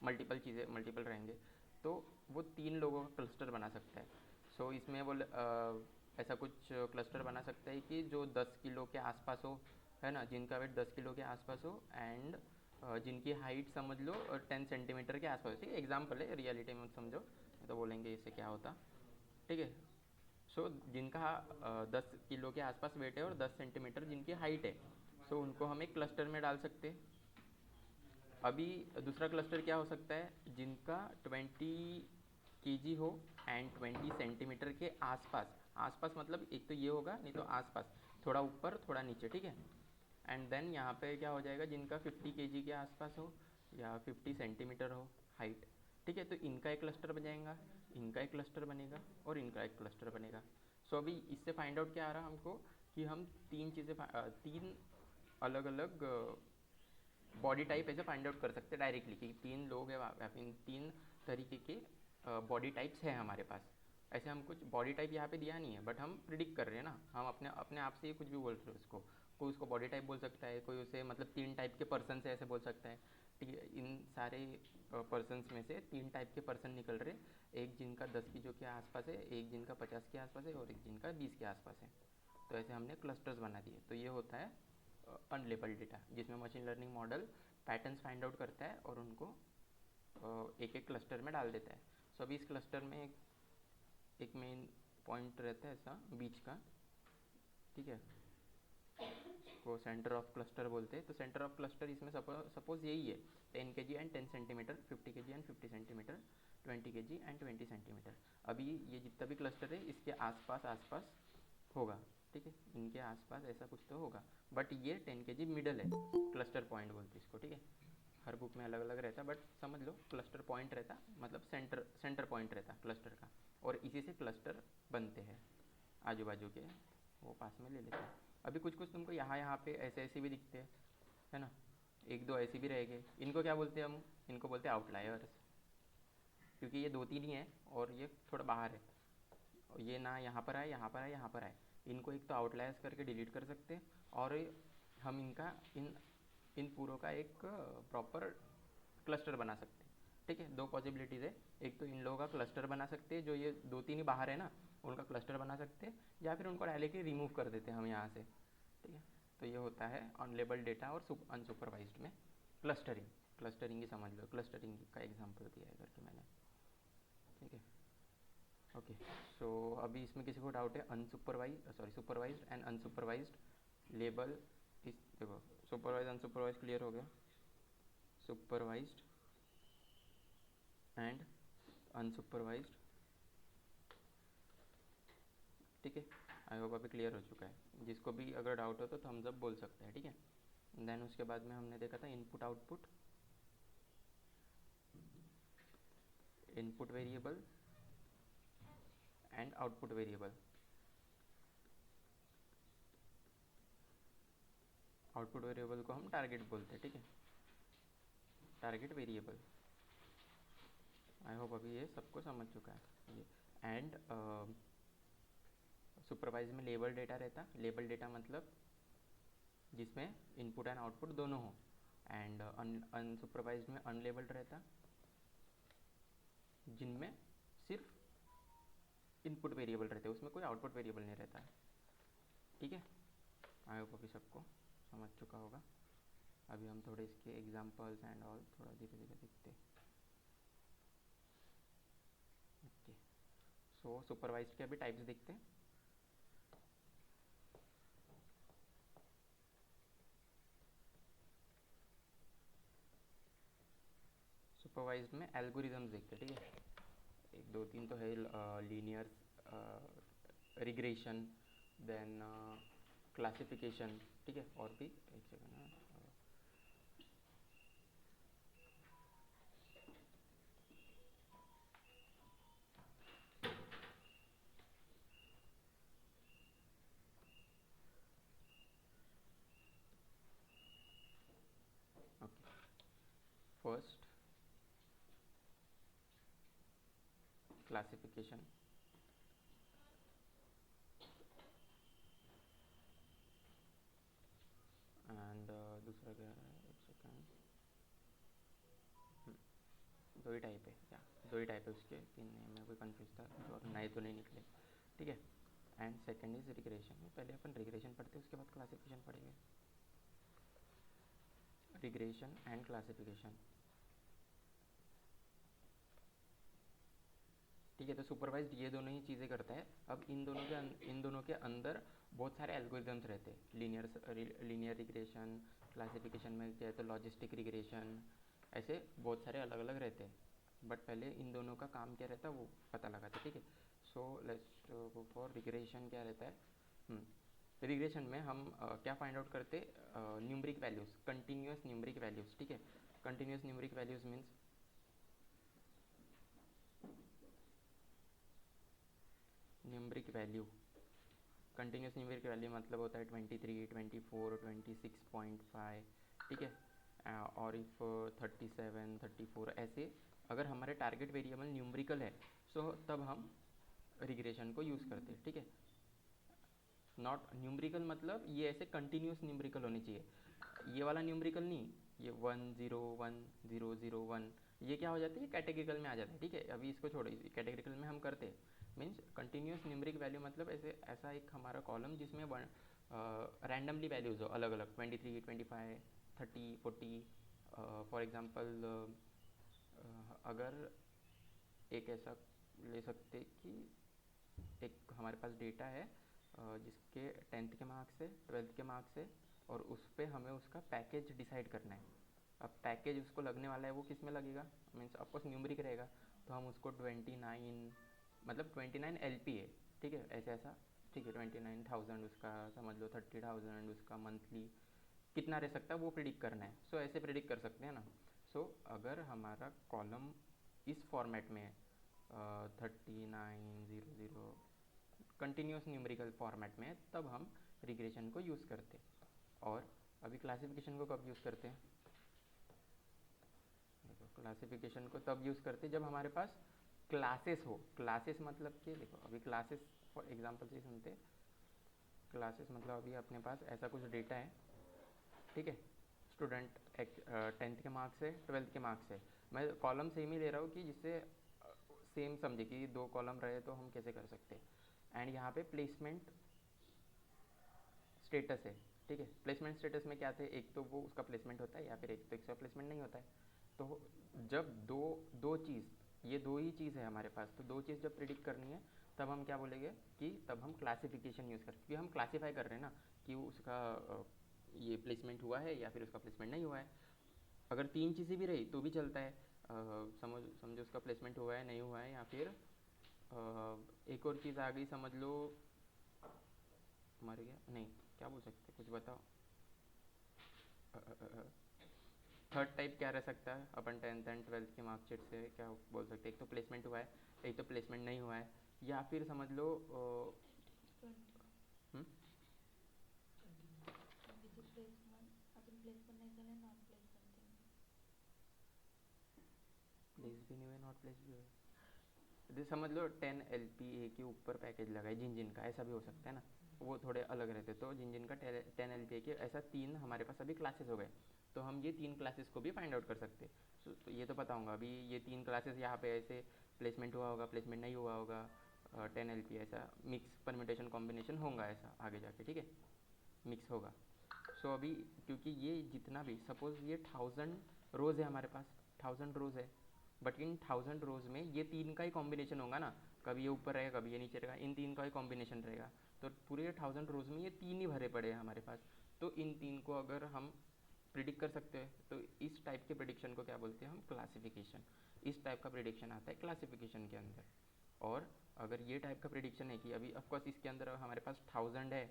मल्टीपल चीज़ें मल्टीपल रहेंगे, तो वो 3 लोगों का क्लस्टर बना सकता है। सो इसमें वो ऐसा कुछ क्लस्टर बना सकता है कि जो 10 किलो के आसपास हो, है ना, जिनका वेट 10 किलो के आसपास हो, एंड जिनकी हाइट समझ लो 10 सेंटीमीटर के आसपास, ठीक है, एग्जाम्पल है, रियलिटी में मत समझो, तो बोलेंगे इससे क्या होता, ठीक है। सो जिनका 10 किलो के आसपास वेट है और 10 सेंटीमीटर जिनकी हाइट है, सो उनको हम एक क्लस्टर में डाल सकते हैं। अभी दूसरा क्लस्टर क्या हो सकता है, जिनका 20 kg हो एंड 20 सेंटीमीटर के आसपास, आसपास मतलब एक तो ये होगा, नहीं तो आसपास, थोड़ा ऊपर थोड़ा नीचे, ठीक है। एंड देन यहाँ पे क्या हो जाएगा, जिनका 50 kg के आसपास हो या 50 सेंटीमीटर हो हाइट, ठीक है, तो इनका एक क्लस्टर बन जाएगा, इनका एक क्लस्टर बनेगा और इनका एक क्लस्टर बनेगा। सो अभी इससे फाइंड आउट क्या आ रहा हमको, कि हम 3 अलग अलग बॉडी टाइप ऐसे फाइंड आउट कर सकते हैं डायरेक्टली, कि 3 लोग हैं वहाँ पे, 3 तरीके के बॉडी टाइप्स हैं हमारे पास। ऐसे हम कुछ बॉडी टाइप यहाँ पे दिया नहीं है, बट हम प्रिडिक्ट कर रहे हैं ना, हम अपने अपने आप से ही कुछ भी बोल रहे हैं उसको। कोई उसको बॉडी टाइप बोल सकता है, कोई उसे मतलब 3 टाइप के पर्सन से ऐसे बोल सकता है, ठीक है। इन सारे पर्सनस में से 3 टाइप के पर्सन निकल रहे, एक जिनका 10 किलो के आसपास है, एक जिनका 50 के आसपास है, और एक जिनका 20 के आसपास है। तो ऐसे हमने क्लस्टर्स बना दिए। तो ये होता है अनलेबल्ड डेटा, जिसमें machine learning model patterns find out करता है और उनको एक एक क्लस्टर में डाल देता है। सो अभी इस क्लस्टर में एक मेन पॉइंट रहता है ऐसा बीच का, ठीक है, इसको सेंटर ऑफ क्लस्टर बोलते हैं। तो सेंटर ऑफ क्लस्टर इसमें सपोज यही है 10 kg and 10 centimetre, 50 kg and 50 centimetre, 20 kg and 20 centimetre. अभी ये जितना भी क्लस्टर है इसके आसपास होगा, ठीक है, इनके आसपास ऐसा कुछ तो होगा, बट ये 10 kg मिडल है, क्लस्टर पॉइंट बोलते हैं इसको, ठीक है। हर बुक में अलग अलग रहता, बट समझ लो क्लस्टर पॉइंट रहता, मतलब सेंटर पॉइंट रहता क्लस्टर का, और इसी से क्लस्टर बनते हैं आजू बाजू के, वो पास में ले लेते हैं। अभी कुछ कुछ तुमको यहाँ पे ऐसे भी दिखते हैं, है ना, एक दो ऐसे भी रहेंगे, इनको क्या बोलते हैं हम, इनको बोलते हैं आउटलायर्स, क्योंकि ये दो तीन ही है और ये थोड़ा बाहर है, ये ना यहाँ पर आए, यहाँ पर आए, यहाँ पर आए, इनको एक तो आउटलायर्स करके डिलीट कर सकते हैं, और हम इनका इन पूरों का एक प्रॉपर क्लस्टर बना सकते हैं, ठीक है। दो पॉसिबिलिटीज़ है, एक तो इन लोगों का क्लस्टर बना सकते हैं, जो ये दो तीन ही बाहर है ना, उनका क्लस्टर बना सकते हैं, या फिर उनको डायरेक्टली रिमूव कर देते हैं हम यहाँ से, ठीक है। तो ये होता है अनलेबल्ड डेटा और अनसुपरवाइज्ड में क्लस्टरिंग ही समझ लो, क्लस्टरिंग का एग्जांपल दिया है करके मैंने, ठीक है। ओके, सो अभी इसमें किसी को डाउट है, सुपरवाइज्ड एंड अनसुपरवाइज्ड लेबल इस, देखो सुपरवाइज अनसुपरवाइज क्लियर हो गया, सुपरवाइज्ड एंड अनसुपरवाइज्ड, ठीक है। आई होप अभी क्लियर हो चुका है, जिसको भी अगर डाउट हो तो थम्स अप बोल सकते हैं, ठीक है। देन उसके बाद में हमने देखा था input variable and output variable. Output variable को हम टारगेट बोलते हैं, ठीक है, टारगेट वेरिएबल। आई होप अभी ये सबको समझ चुका है ये। एंड सुपरवाइज में लेबल डेटा रहता, लेबल डेटा मतलब जिसमें इनपुट एंड आउटपुट दोनों हो, एंड अनसुपरवाइज में अनलेबल्ड रहता, जिनमें सिर्फ इनपुट वेरिएबल रहते, उसमें कोई आउटपुट वेरिएबल नहीं रहता, ठीक है। आई होप अभी सबको समझ चुका होगा। अभी हम थोड़े इसके एग्जांपल्स एंड ऑल थोड़ा धीरे धीरे देखते हैं। ओके, सो सुपरवाइज्ड के अभी टाइप्स देखते हैं। सुपरवाइज्ड में एल्गोरिदम्स देखते हैं, ठीक है, एक दो तीन तो है, लीनियर रिग्रेशन, देन क्लासिफिकेशन, ठीक है, और भी एक सेकंड है, ओके। फर्स्ट क्लासिफिकेशन, एंड दूसरा क्या है, एक सेकंड, दो ही टाइप है क्या, दो ही टाइप है उसके, तीन नहीं, मैं कोई कंफ्यूज था, जो नए तो नहीं निकले, ठीक है। एंड सेकंड इज रिग्रेशन, में पहले अपन रिग्रेशन पढ़ते हैं, उसके बाद क्लासिफिकेशन पढ़ेंगे। रिग्रेशन एंड क्लासिफिकेशन, ठीक है। तो सुपरवाइज्ड ये दोनों ही चीज़ें करता है। अब इन दोनों के अंदर बहुत सारे एल्गोरिदम्स रहते हैं, लीनियर रिग्रेशन, क्लासिफिकेशन में क्या है तो लॉजिस्टिक रिग्रेशन, ऐसे बहुत सारे अलग अलग रहते हैं, बट पहले इन दोनों का काम क्या रहता है वो पता लगाते, ठीक है। So let's go for regression. क्या रहता है, रिग्रेशन में हम क्या फाइंड आउट करते, numeric values, continuous numeric values, ठीक है। Continuous numeric values means numeric value, continuous numeric value मतलब होता है 23, 24, 26.5, ठीक है, और इफ 37, 34, ऐसे अगर हमारे टारगेट वेरिएबल न्यूमरिकल है सो तब हम रिग्रेशन को यूज़ करते हैं, ठीक है। नॉट न्यूमरिकल मतलब ये ऐसे कंटिन्यूस न्यूमरिकल होनी चाहिए, ये वाला न्यूमरिकल नहीं, ये 1 0 1 0 0 1, ये क्या हो जाता है, ये कैटेगरिकल में आ जाता है, ठीक है। अभी इसको छोड़ो, कैटेगरिकल में हम करते हैं, मीन्स कंटिन्यूस न्यूमरिक वैल्यू मतलब ऐसा एक हमारा कॉलम जिसमें रैंडमली वैल्यूज़ हो अलग अलग, 23, 25, 30, 40। फॉर एग्जांपल अगर एक ऐसा ले सकते कि एक हमारे पास डेटा है जिसके 10th के मार्क्स है, 12th के मार्क्स है, और उस पर हमें उसका पैकेज डिसाइड करना है। अब पैकेज उसको लगने वाला है वो किस में लगेगा, मीन्स ऑफकोर्स न्यूमरिक रहेगा, तो हम उसको 29 मतलब 29 LP है, ठीक है, ऐसा ऐसा, ठीक है, 29,000 उसका समझ लो, 30,000 उसका मंथली कितना रह सकता है वो प्रिडिक्ट करना है। सो ऐसे प्रिडिक्ट कर सकते हैं ना। सो अगर हमारा कॉलम इस फॉर्मेट में है 3900 कंटिन्यूस न्यूमेरिकल फॉर्मेट में, तब हम रिग्रेशन को यूज़ करते। और अभी क्लासिफिकेशन को कब यूज़ करते हैं, देखो क्लासिफिकेशन को तब यूज़ करते जब हमारे पास क्लासेस हो। क्लासेस मतलब कि देखो अभी क्लासेस फॉर एग्जांपल से सुनते, क्लासेस मतलब अभी अपने पास ऐसा कुछ डेटा है, ठीक है, स्टूडेंट 10th के मार्क्स है, 12th के मार्क्स है, मैं कॉलम सेम ही ले रहा हूँ कि जिससे सेम समझे कि दो कॉलम रहे तो हम कैसे कर सकते हैं। एंड यहाँ पे प्लेसमेंट स्टेटस है, ठीक है, प्लेसमेंट स्टेटस में क्या थे, एक तो वो उसका प्लेसमेंट होता है या फिर एक तो इसका प्लेसमेंट नहीं होता है। तो जब दो दो चीज़, ये दो ही चीज़ है हमारे पास, तो दो चीज़ जब प्रिडिक्ट करनी है तब हम क्या बोलेंगे कि तब हम क्लासिफिकेशन यूज़ करते हैं, क्योंकि हम क्लासीफाई कर रहे हैं ना कि उसका ये प्लेसमेंट हुआ है या फिर उसका प्लेसमेंट नहीं हुआ है। अगर तीन चीज़ें भी रही तो भी चलता है, समझो उसका प्लेसमेंट हुआ है नहीं हुआ है, या फिर एक और चीज़ आ गई समझ लो, मर गया नहीं, क्या बोल सकते, कुछ बताओ। थर्ड टाइप क्या रह सकता है अपन 10th एंड 12th के मार्कशीट से क्या बोल सकते हैं, एक तो प्लेसमेंट हुआ है, एक तो प्लेसमेंट नहीं हुआ है, या फिर समझ लो प्लेस भी नहीं हुआ, नॉट प्लेस भी हुआ, समझ लो 10 LPA के ऊपर पैकेज लगा है जिन जिन का, ऐसा भी हो सकता है ना, वो थोड़े अलग रहते, तो जिन जिन का 10 LPA के ऐसा तीन हमारे पास अभी क्लासेस हो गए, तो हम ये तीन क्लासेस को भी फाइंड आउट कर सकते। तो ये तो पता होगा अभी ये तीन क्लासेस यहाँ पे ऐसे प्लेसमेंट हुआ होगा, प्लेसमेंट नहीं हुआ होगा, 10 LPA ऐसा मिक्स परम्यूटेशन कॉम्बिनेशन होगा ऐसा आगे जाके, ठीक है, मिक्स होगा। सो अभी क्योंकि ये जितना भी सपोज ये 1000 रोज़ है हमारे पास, 1000 रोज़ है, बट इन 1000 रोज़ में ये तीन का ही कॉम्बिनेशन होगा ना, कभी ये ऊपर रहेगा कभी ये नीचे रहेगा, इन तीन का ही कॉम्बिनेशन रहेगा, तो पूरे 1000 रोज़ में ये तीन ही भरे पड़े हैं हमारे पास। तो इन तीन को अगर हम प्रिडिक्ट कर सकते हैं तो इस टाइप के प्रिडिक्शन को क्या बोलते हैं हम, क्लासिफिकेशन। इस टाइप का प्रिडिक्शन आता है क्लासिफिकेशन के अंदर। और अगर ये टाइप का प्रिडिक्शन है कि अभी ऑफकोर्स इसके अंदर हमारे पास 1000 है,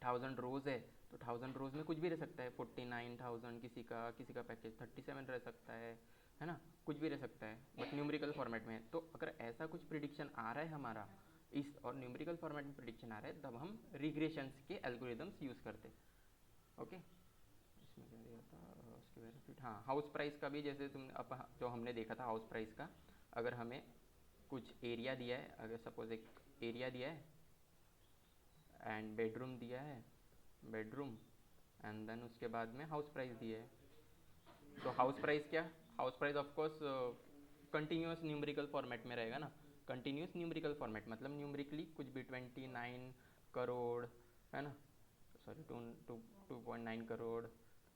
1000 रोज़ है, तो 1000 रोज़ में कुछ भी रह सकता है, 49,000 किसी का पैकेज 37 रह सकता है ना, कुछ भी रह सकता है, बट न्यूमेरिकल फॉर्मेट में है। तो अगर ऐसा कुछ प्रिडिक्शन आ रहा है हमारा इस और न्यूमेरिकल फॉर्मेट में प्रिडिक्शन आ रहा है, तब हम रिग्रेशंस के एल्गोरिदम्स यूज़ करते। ओके, इसमें क्या दिया था उसके बेनिफिट, हाँ, हाउस प्राइस का भी, जैसे तुम अब जो हमने देखा था हाउस प्राइस का, अगर हमें कुछ एरिया दिया है, अगर सपोज एक एरिया दिया है एंड बेडरूम दिया है, बेडरूम, एंड देन उसके बाद में हाउस प्राइस दिया है, तो हाउस प्राइस क्या, house price of course continuous numerical format में रहेगा ना। कंटिन्यूस न्यूमेरिकल फॉर्मेट मतलब न्यूमेरिकली कुछ भी 29 करोड़ है ना, सॉरी 2.9 करोड़,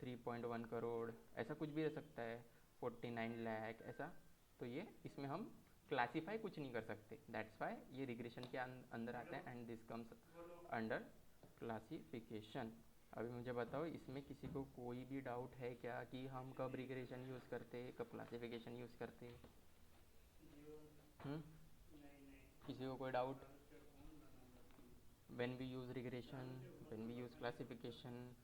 3.1 करोड़, ऐसा कुछ भी रह सकता है, 49 लाख ऐसा। तो ये इसमें हम क्लासीफाई कुछ नहीं कर सकते, दैट्स वाई ये रिग्रेशन के अंदर आता है and this comes under classification. अभी मुझे बताओ इसमें किसी को कोई भी डाउट है क्या कि हम कब रिग्रेशन यूज़ करते हैं, कब क्लासिफिकेशन यूज़ करते हैं? किसी को कोई doubt? When we use regression, when we use classification,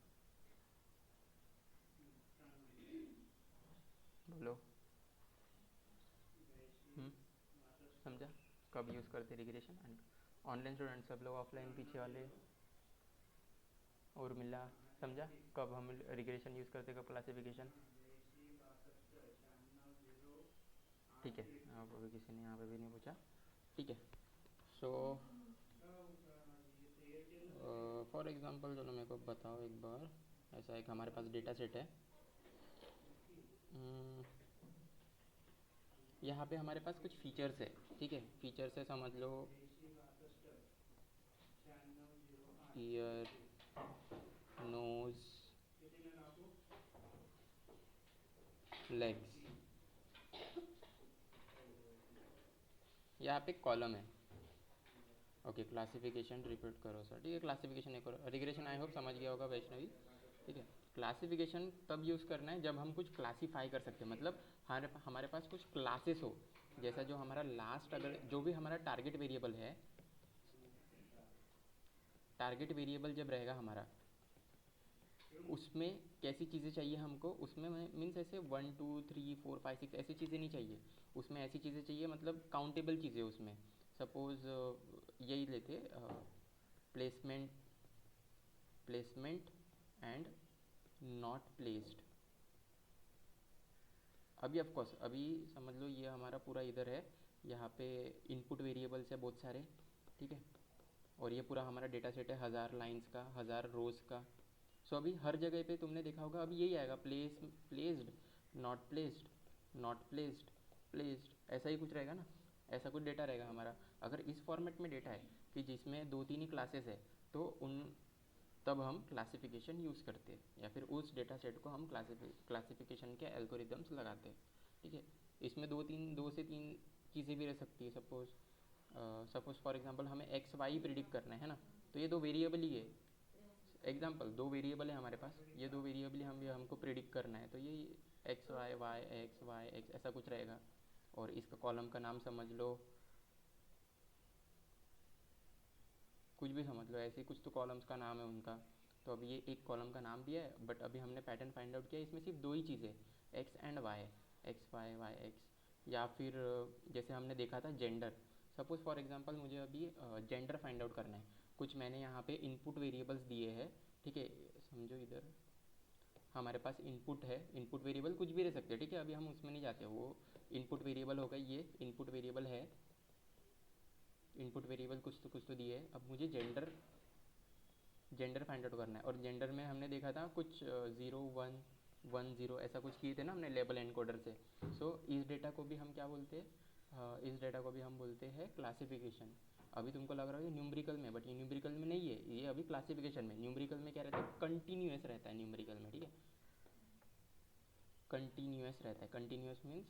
बोलो। समझा कब यूज़ करते रिग्रेशन? एंड ऑनलाइन स्टूडेंट सब लोग, ऑफलाइन पीछे वाले और मिला, समझा कब हम रिग्रेशन यूज़ करते, कब क्लासिफिकेशन? ठीक है, अब अभी किसी ने यहाँ पे भी नहीं पूछा, ठीक है। सो फॉर एग्जांपल चलो मेरे को बताओ एक बार, ऐसा एक हमारे पास डेटा सेट है, यहाँ पे हमारे पास कुछ फीचर्स है, ठीक है, फीचर्स है समझ लो, ईयर, नोज, लेग्स, यहाँ पे कॉलम है, ओके, क्लासिफिकेशन रिपीट करो सर। ठीक है, क्लासिफिकेशन एक और रिग्रेशन आई होप समझ गया होगा वैष्णवी। ठीक है, क्लासिफिकेशन तब यूज़ करना है जब हम कुछ क्लासीफाई कर सकते हैं, मतलब हमारे पास कुछ क्लासेस हो। जैसा जो हमारा लास्ट, अगर जो भी हमारा टारगेट वेरिएबल है, टारगेट वेरिएबल जब रहेगा हमारा, उसमें कैसी चीज़ें चाहिए हमको, उसमें मीन्स ऐसे 1 2 3 4 5 6 ऐसी चीज़ें नहीं चाहिए। उसमें ऐसी चीज़ें चाहिए मतलब काउंटेबल चीज़ें उसमें। सपोज़ यही लेते, placement, placement and not placed. अभी ऑफ कोर्स अभी समझ लो ये हमारा पूरा इधर है, यहाँ पे इनपुट वेरिएबल्स है बहुत सारे। ठीक है, और ये पूरा हमारा डेटा सेट है 1000 लाइंस का, 1000 रोज़ का। सो अभी हर जगह पे तुमने देखा होगा अभी यही आएगा, placed, not placed, not placed, placed, ऐसा ही कुछ रहेगा ना। ऐसा कुछ डेटा रहेगा हमारा। अगर इस फॉर्मेट में डेटा है कि जिसमें 2 3 ही क्लासेस है, तो उन तब हम क्लासिफिकेशन यूज़ करते हैं, या फिर उस डेटा सेट को हम क्लासिफिकेशन के एल्गोरिदम्स लगाते हैं। ठीक है, इसमें 2 से 3 चीज़ें भी रह सकती है। सपोज़ फॉर एग्जांपल हमें एक्स वाई प्रिडिक्ट करना है ना, तो ये 2 वेरिएबल ही है। एग्जांपल 2 वेरिएबल है हमारे पास, ये 2 वेरिएबल ही हमको प्रिडिक्ट करना है, तो ये एक्स वाई एक्स ऐसा कुछ रहेगा। और इसका कॉलम का नाम समझ लो, कुछ भी समझ लो, ऐसे कुछ तो कॉलम्स का नाम है उनका। तो अभी ये एक कॉलम का नाम दिया है, बट अभी हमने पैटर्न फाइंड आउट किया, इसमें सिर्फ 2 ही चीज़ें, X and Y, X Y Y X. या फिर जैसे हमने देखा था जेंडर, सपोज़ फॉर एग्जांपल मुझे अभी जेंडर फाइंड आउट करना है। कुछ मैंने यहाँ पे इनपुट वेरिएबल्स दिए हैं। ठीक है, समझो इधर हमारे पास इनपुट है, इनपुट वेरिएबल कुछ भी रह सकते हैं। ठीक है, अभी हम उसमें नहीं जाते, वो इनपुट वेरिएबल होगा, ये इनपुट वेरिएबल है, इनपुट वेरिएबल कुछ तो दिए है। अब मुझे जेंडर फाइंड आउट करना है, और जेंडर में हमने देखा था कुछ 0 1 1 0 ऐसा कुछ किए थे ना हमने लेबल एनकोडर से। सो इस डेटा को भी हम क्या बोलते हैं, इस डेटा को भी हम बोलते हैं क्लासिफिकेशन। अभी तुमको लग रहा है न्यूमरिकल में, बट ये न्यूमरिकल में नहीं है, ये अभी क्लासिफिकेशन में। न्यूमरिकल में क्या रहता है, कंटिन्यूस रहता है न्यूमरिकल में। ठीक है, कंटिन्यूस रहता है। Continuous means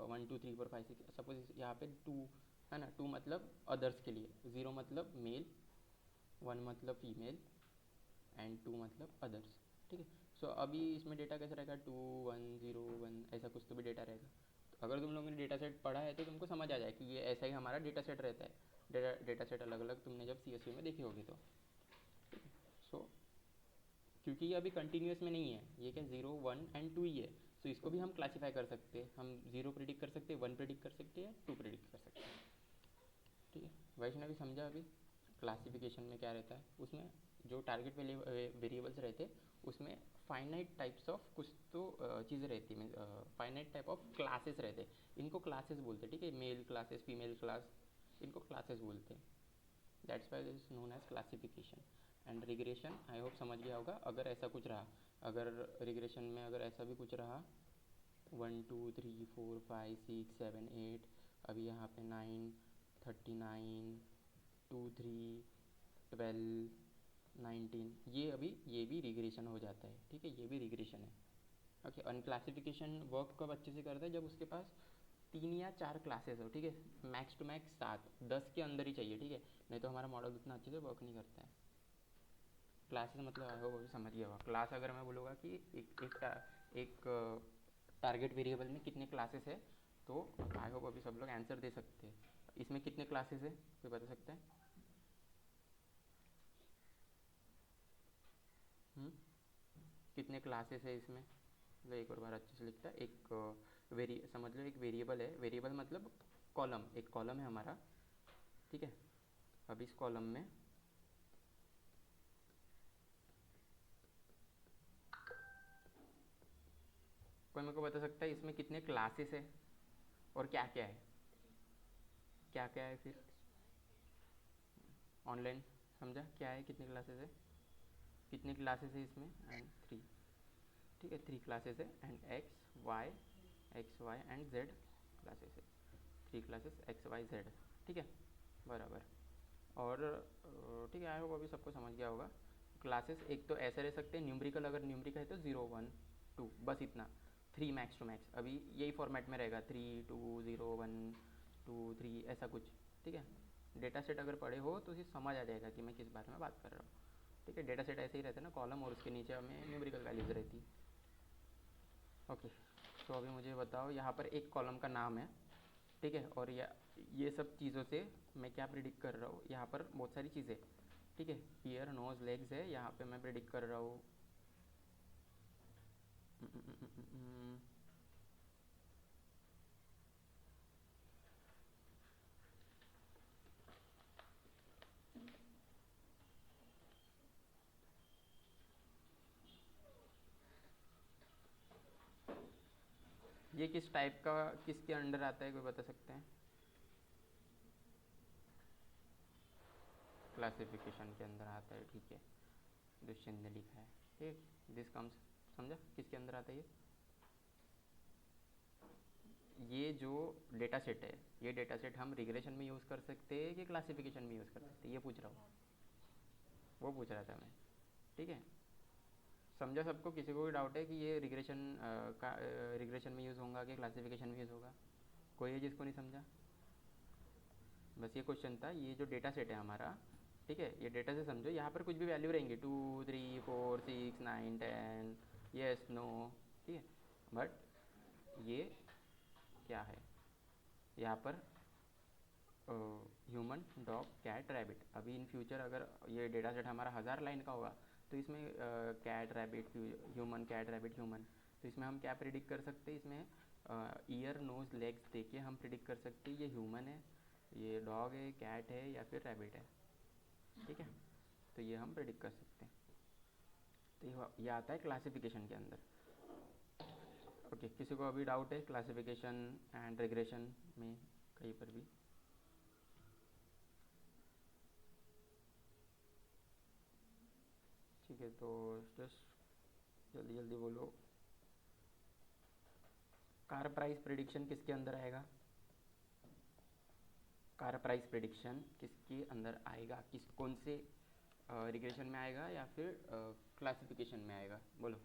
1 2 3 4 5 6। सपोज यहाँ पे 2 है ना, 2 मतलब अदर्स के लिए, 0 मतलब मेल, 1 मतलब फीमेल एंड 2 मतलब अदर्स। ठीक है, सो अभी इसमें डेटा कैसा रहेगा, 2 1 0 1 ऐसा कुछ तो भी डेटा रहेगा। तो अगर तुम लोगों ने डेटा सेट पढ़ा है तो तुमको समझ आ जाए कि ये ऐसा ही हमारा डेटा सेट रहता है। डेटा सेट अलग अलग तुमने जब CSV में देखी होगी तो। सो क्योंकि ये अभी कंटिन्यूस में नहीं है, ये क्या 0 1 एंड 2 ही है, तो इसको भी हम क्लासीफाई कर सकते हैं। हम 0 प्रिडिक्ट कर सकते हैं, 1 प्रिडिक्ट कर सकते हैं, 2 प्रिडिक्ट कर सकते हैं। ठीक है, वैष्णवी समझा अभी क्लासिफिकेशन में क्या रहता है। उसमें जो टारगेट वेरिएबल्स रहते हैं, उसमें फाइनाइट टाइप्स ऑफ कुछ तो चीज़ें रहती है, फाइनाइट टाइप ऑफ क्लासेस रहते हैं। इनको क्लासेस बोलते हैं। ठीक है, मेल क्लासेस, फीमेल क्लास, इनको क्लासेस बोलते हैं। That's why is known as classification. And regression I hope समझ गया होगा। अगर ऐसा कुछ रहा, अगर रिग्रेशन में अगर ऐसा भी कुछ रहा 1 2 3 4 5 6 7 8, अभी यहाँ पे 9 39 2 3 12 19, ये भी रिग्रेशन हो जाता है। ठीक है, ये भी रिग्रेशन है। ओके, अनक्लासिफिकेशन वर्क कब अच्छे से करता है, जब उसके पास 3 या 4 क्लासेस हो। ठीक है, मैक्स टू मैक्स 7 10 के अंदर ही चाहिए। ठीक है, नहीं तो हमारा मॉडल उतना अच्छे से वर्क नहीं करता है। क्लासेस मतलब आई होप अभी समझ गया होगा। क्लास अगर मैं बोलूँगा कि एक टारगेट वेरिएबल में कितने क्लासेस है, तो आई होप अभी सब लोग आंसर दे सकते हैं। इसमें कितने क्लासेस है, कोई बता सकता है? कितने क्लासेस है इसमें, मतलब एक और बार अच्छे से लिखता है। समझ लो एक वेरिएबल है, वेरिएबल मतलब कॉलम, एक कॉलम है हमारा। ठीक है, अब इस कॉलम में कोई मेरे को बता सकता है इसमें कितने क्लासेस है और क्या क्या है, क्या क्या है फिर ऑनलाइन समझा क्या है, कितने क्लासेस है, कितनी क्लासेस है इसमें, एंड 3। ठीक है, 3 क्लासेस है, and X Y and Z classes है। 3 क्लासेस एक्स वाई जेड। ठीक है, बराबर। और ठीक है, आई होप अभी सबको समझ गया होगा। क्लासेस एक तो ऐसे रह सकते हैं न्यूमरिकल, अगर न्यूमरिकल है तो 0 1 2 बस इतना। 3 मैक्स टू मैक्स, अभी यही फॉर्मेट में रहेगा, 3 2 0 1 2 3 ऐसा कुछ। ठीक है, डेटा सेट अगर पढ़े हो तो उसे समझ आ जाएगा कि मैं किस बारे में बात कर रहा हूँ। ठीक है, डेटा सेट ऐसे ही रहता है ना, कॉलम और उसके नीचे हमें न्यूमेरिकल वैल्यूज़ रहती है। ओके, तो अभी मुझे बताओ, यहाँ पर एक कॉलम का नाम है, ठीक है, और ये सब चीज़ों से मैं क्या प्रिडिक्ट कर रहा हूँ, यहाँ पर बहुत सारी चीज़ें, ठीक है, ईयर नोज लेग्स है, यहाँ पे मैं प्रिडिक्ट कर रहा हूँ ये किस टाइप का, किसके अंडर आता है, कोई बता सकते हैं? क्लासिफिकेशन के अंदर आता है, ठीक है, दुष्यंत ने लिखा है, ठीक, दिस कम्स, समझा किसके अंदर आता है ये जो डेटा सेट है, ये डेटा सेट हम रिग्रेशन में यूज़ कर सकते हैं कि क्लासिफिकेशन में यूज़ कर सकते हैं, ये पूछ रहा हूँ, वो पूछ रहा था मैं, ठीक है, समझा सबको? किसी को भी डाउट है कि ये रिग्रेशन में यूज़ होगा कि क्लासिफिकेशन में यूज़ होगा? कोई है जिसको नहीं समझा? बस ये क्वेश्चन था, ये जो डेटा सेट है हमारा, ठीक है, ये डेटा से समझो, यहाँ पर कुछ भी वैल्यू रहेंगी 2 3 4 6 9 10, येस नो, ठीक है, बट ये क्या है, यहाँ पर ह्यूमन, डॉग, कैट, रैबिट। अभी इन फ्यूचर अगर ये डेटा सेट हमारा 1000 लाइन का होगा तो इसमें cat, rabbit, human, cat, rabbit, human, तो इसमें हम क्या प्रिडिक्ट कर सकते हैं, इसमें ईयर नोज लेग्स देखिए हम प्रिडिक्ट कर सकते हैं ये ह्यूमन है, ये डॉग है, कैट है या फिर रैबिट है, ठीक है, तो ये हम प्रिडिक्ट कर सकते हैं। तो ये आता है क्लासिफिकेशन के अंदर। ओके, किसी को अभी डाउट है क्लासिफिकेशन एंड रिग्रेशन में कहीं पर भी? ठीक है, तो जस्ट जल्दी जल्दी बोलो, कार प्राइस प्रिडिक्शन किसके अंदर आएगा? कार प्राइस प्रिडिक्शन किसके अंदर आएगा, किस कौन से रिग्रेशन में आएगा या फिर क्लासिफिकेशन में आएगा, बोलो।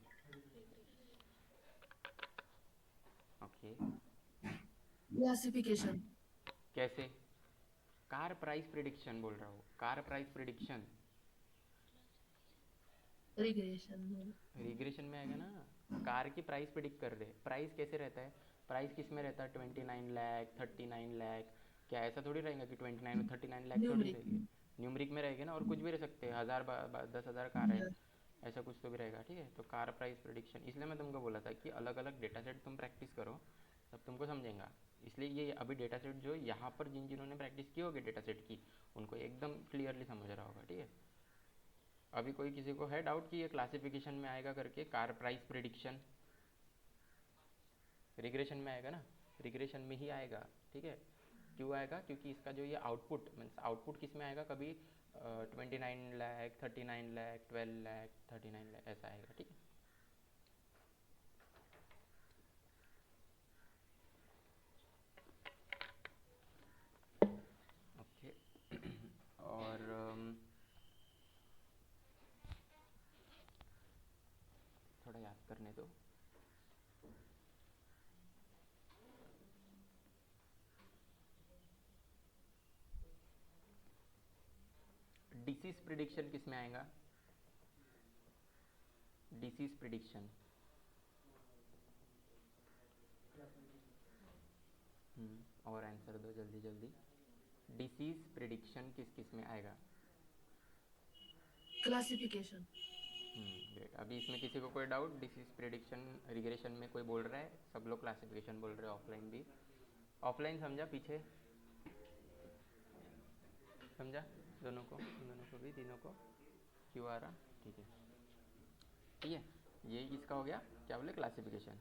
Okay, classification. कैसे? कार प्राइस प्रिडिक्शन बोल रहा हूँ, car price prediction regression. Regression में आएगा ना, कार की प्राइस प्रिडिक्ट कर रहे, प्राइस कैसे रहता है, प्राइस किस में रहता है, 29 लाख, 39 लाख, क्या ऐसा थोड़ी रहेगा कि 29 और 39 लाख थोड़ी न्यूमरिक। रहेगी, न्यूमरिक में रहेगा ना, और कुछ भी रह सकते हैं, 1000 10,000 कार है, ऐसा कुछ तो भी रहेगा, ठीक है, तो कार प्राइस प्रिडिक्शन, इसलिए मैं तुमको बोला था कि अलग अलग डेटा सेट तुम प्रैक्टिस करो तब तुमको समझेगा। इसलिए ये अभी डेटा सेट जो यहाँ पर जिन्होंने प्रैक्टिस की होगी डेटा सेट की, उनको एकदम क्लियरली समझ रहा होगा, ठीक है। अभी कोई किसी को है डाउट कि ये क्लासिफिकेशन में आएगा करके, कार प्राइस प्रिडिक्शन रिग्रेशन में आएगा ना, रिग्रेशन में ही आएगा, ठीक है, क्यों आएगा, क्योंकि इसका जो ये आउटपुट मीन्स आउटपुट किस में आएगा, कभी 29 लाख, 39 लाख, 12 लाख, 39 लाख ऐसा आएगा, ठीक है। ओके और थोड़ा याद करने दो, डिसीज प्रिडिक्शन किस में आएगा, डिसीज प्रिडिक्शन, और आंसर दो जल्दी जल्दी, डिसीज प्रिडिक्शन किस किस में आएगा? क्लासिफिकेशन। ग्रेट, अभी इसमें किसी को कोई डाउट, डिसीज प्रिडिक्शन रिग्रेशन में कोई बोल रहा है, सब लोग क्लासिफिकेशन बोल रहे हैं, ऑफलाइन भी, ऑफलाइन समझा पीछे, समझा दोनों को, दोनों को भी, तीनों को, क्यों आ रहा, ठीक है, ठीक है, ये इसका हो गया, क्या बोले, क्लासिफिकेशन।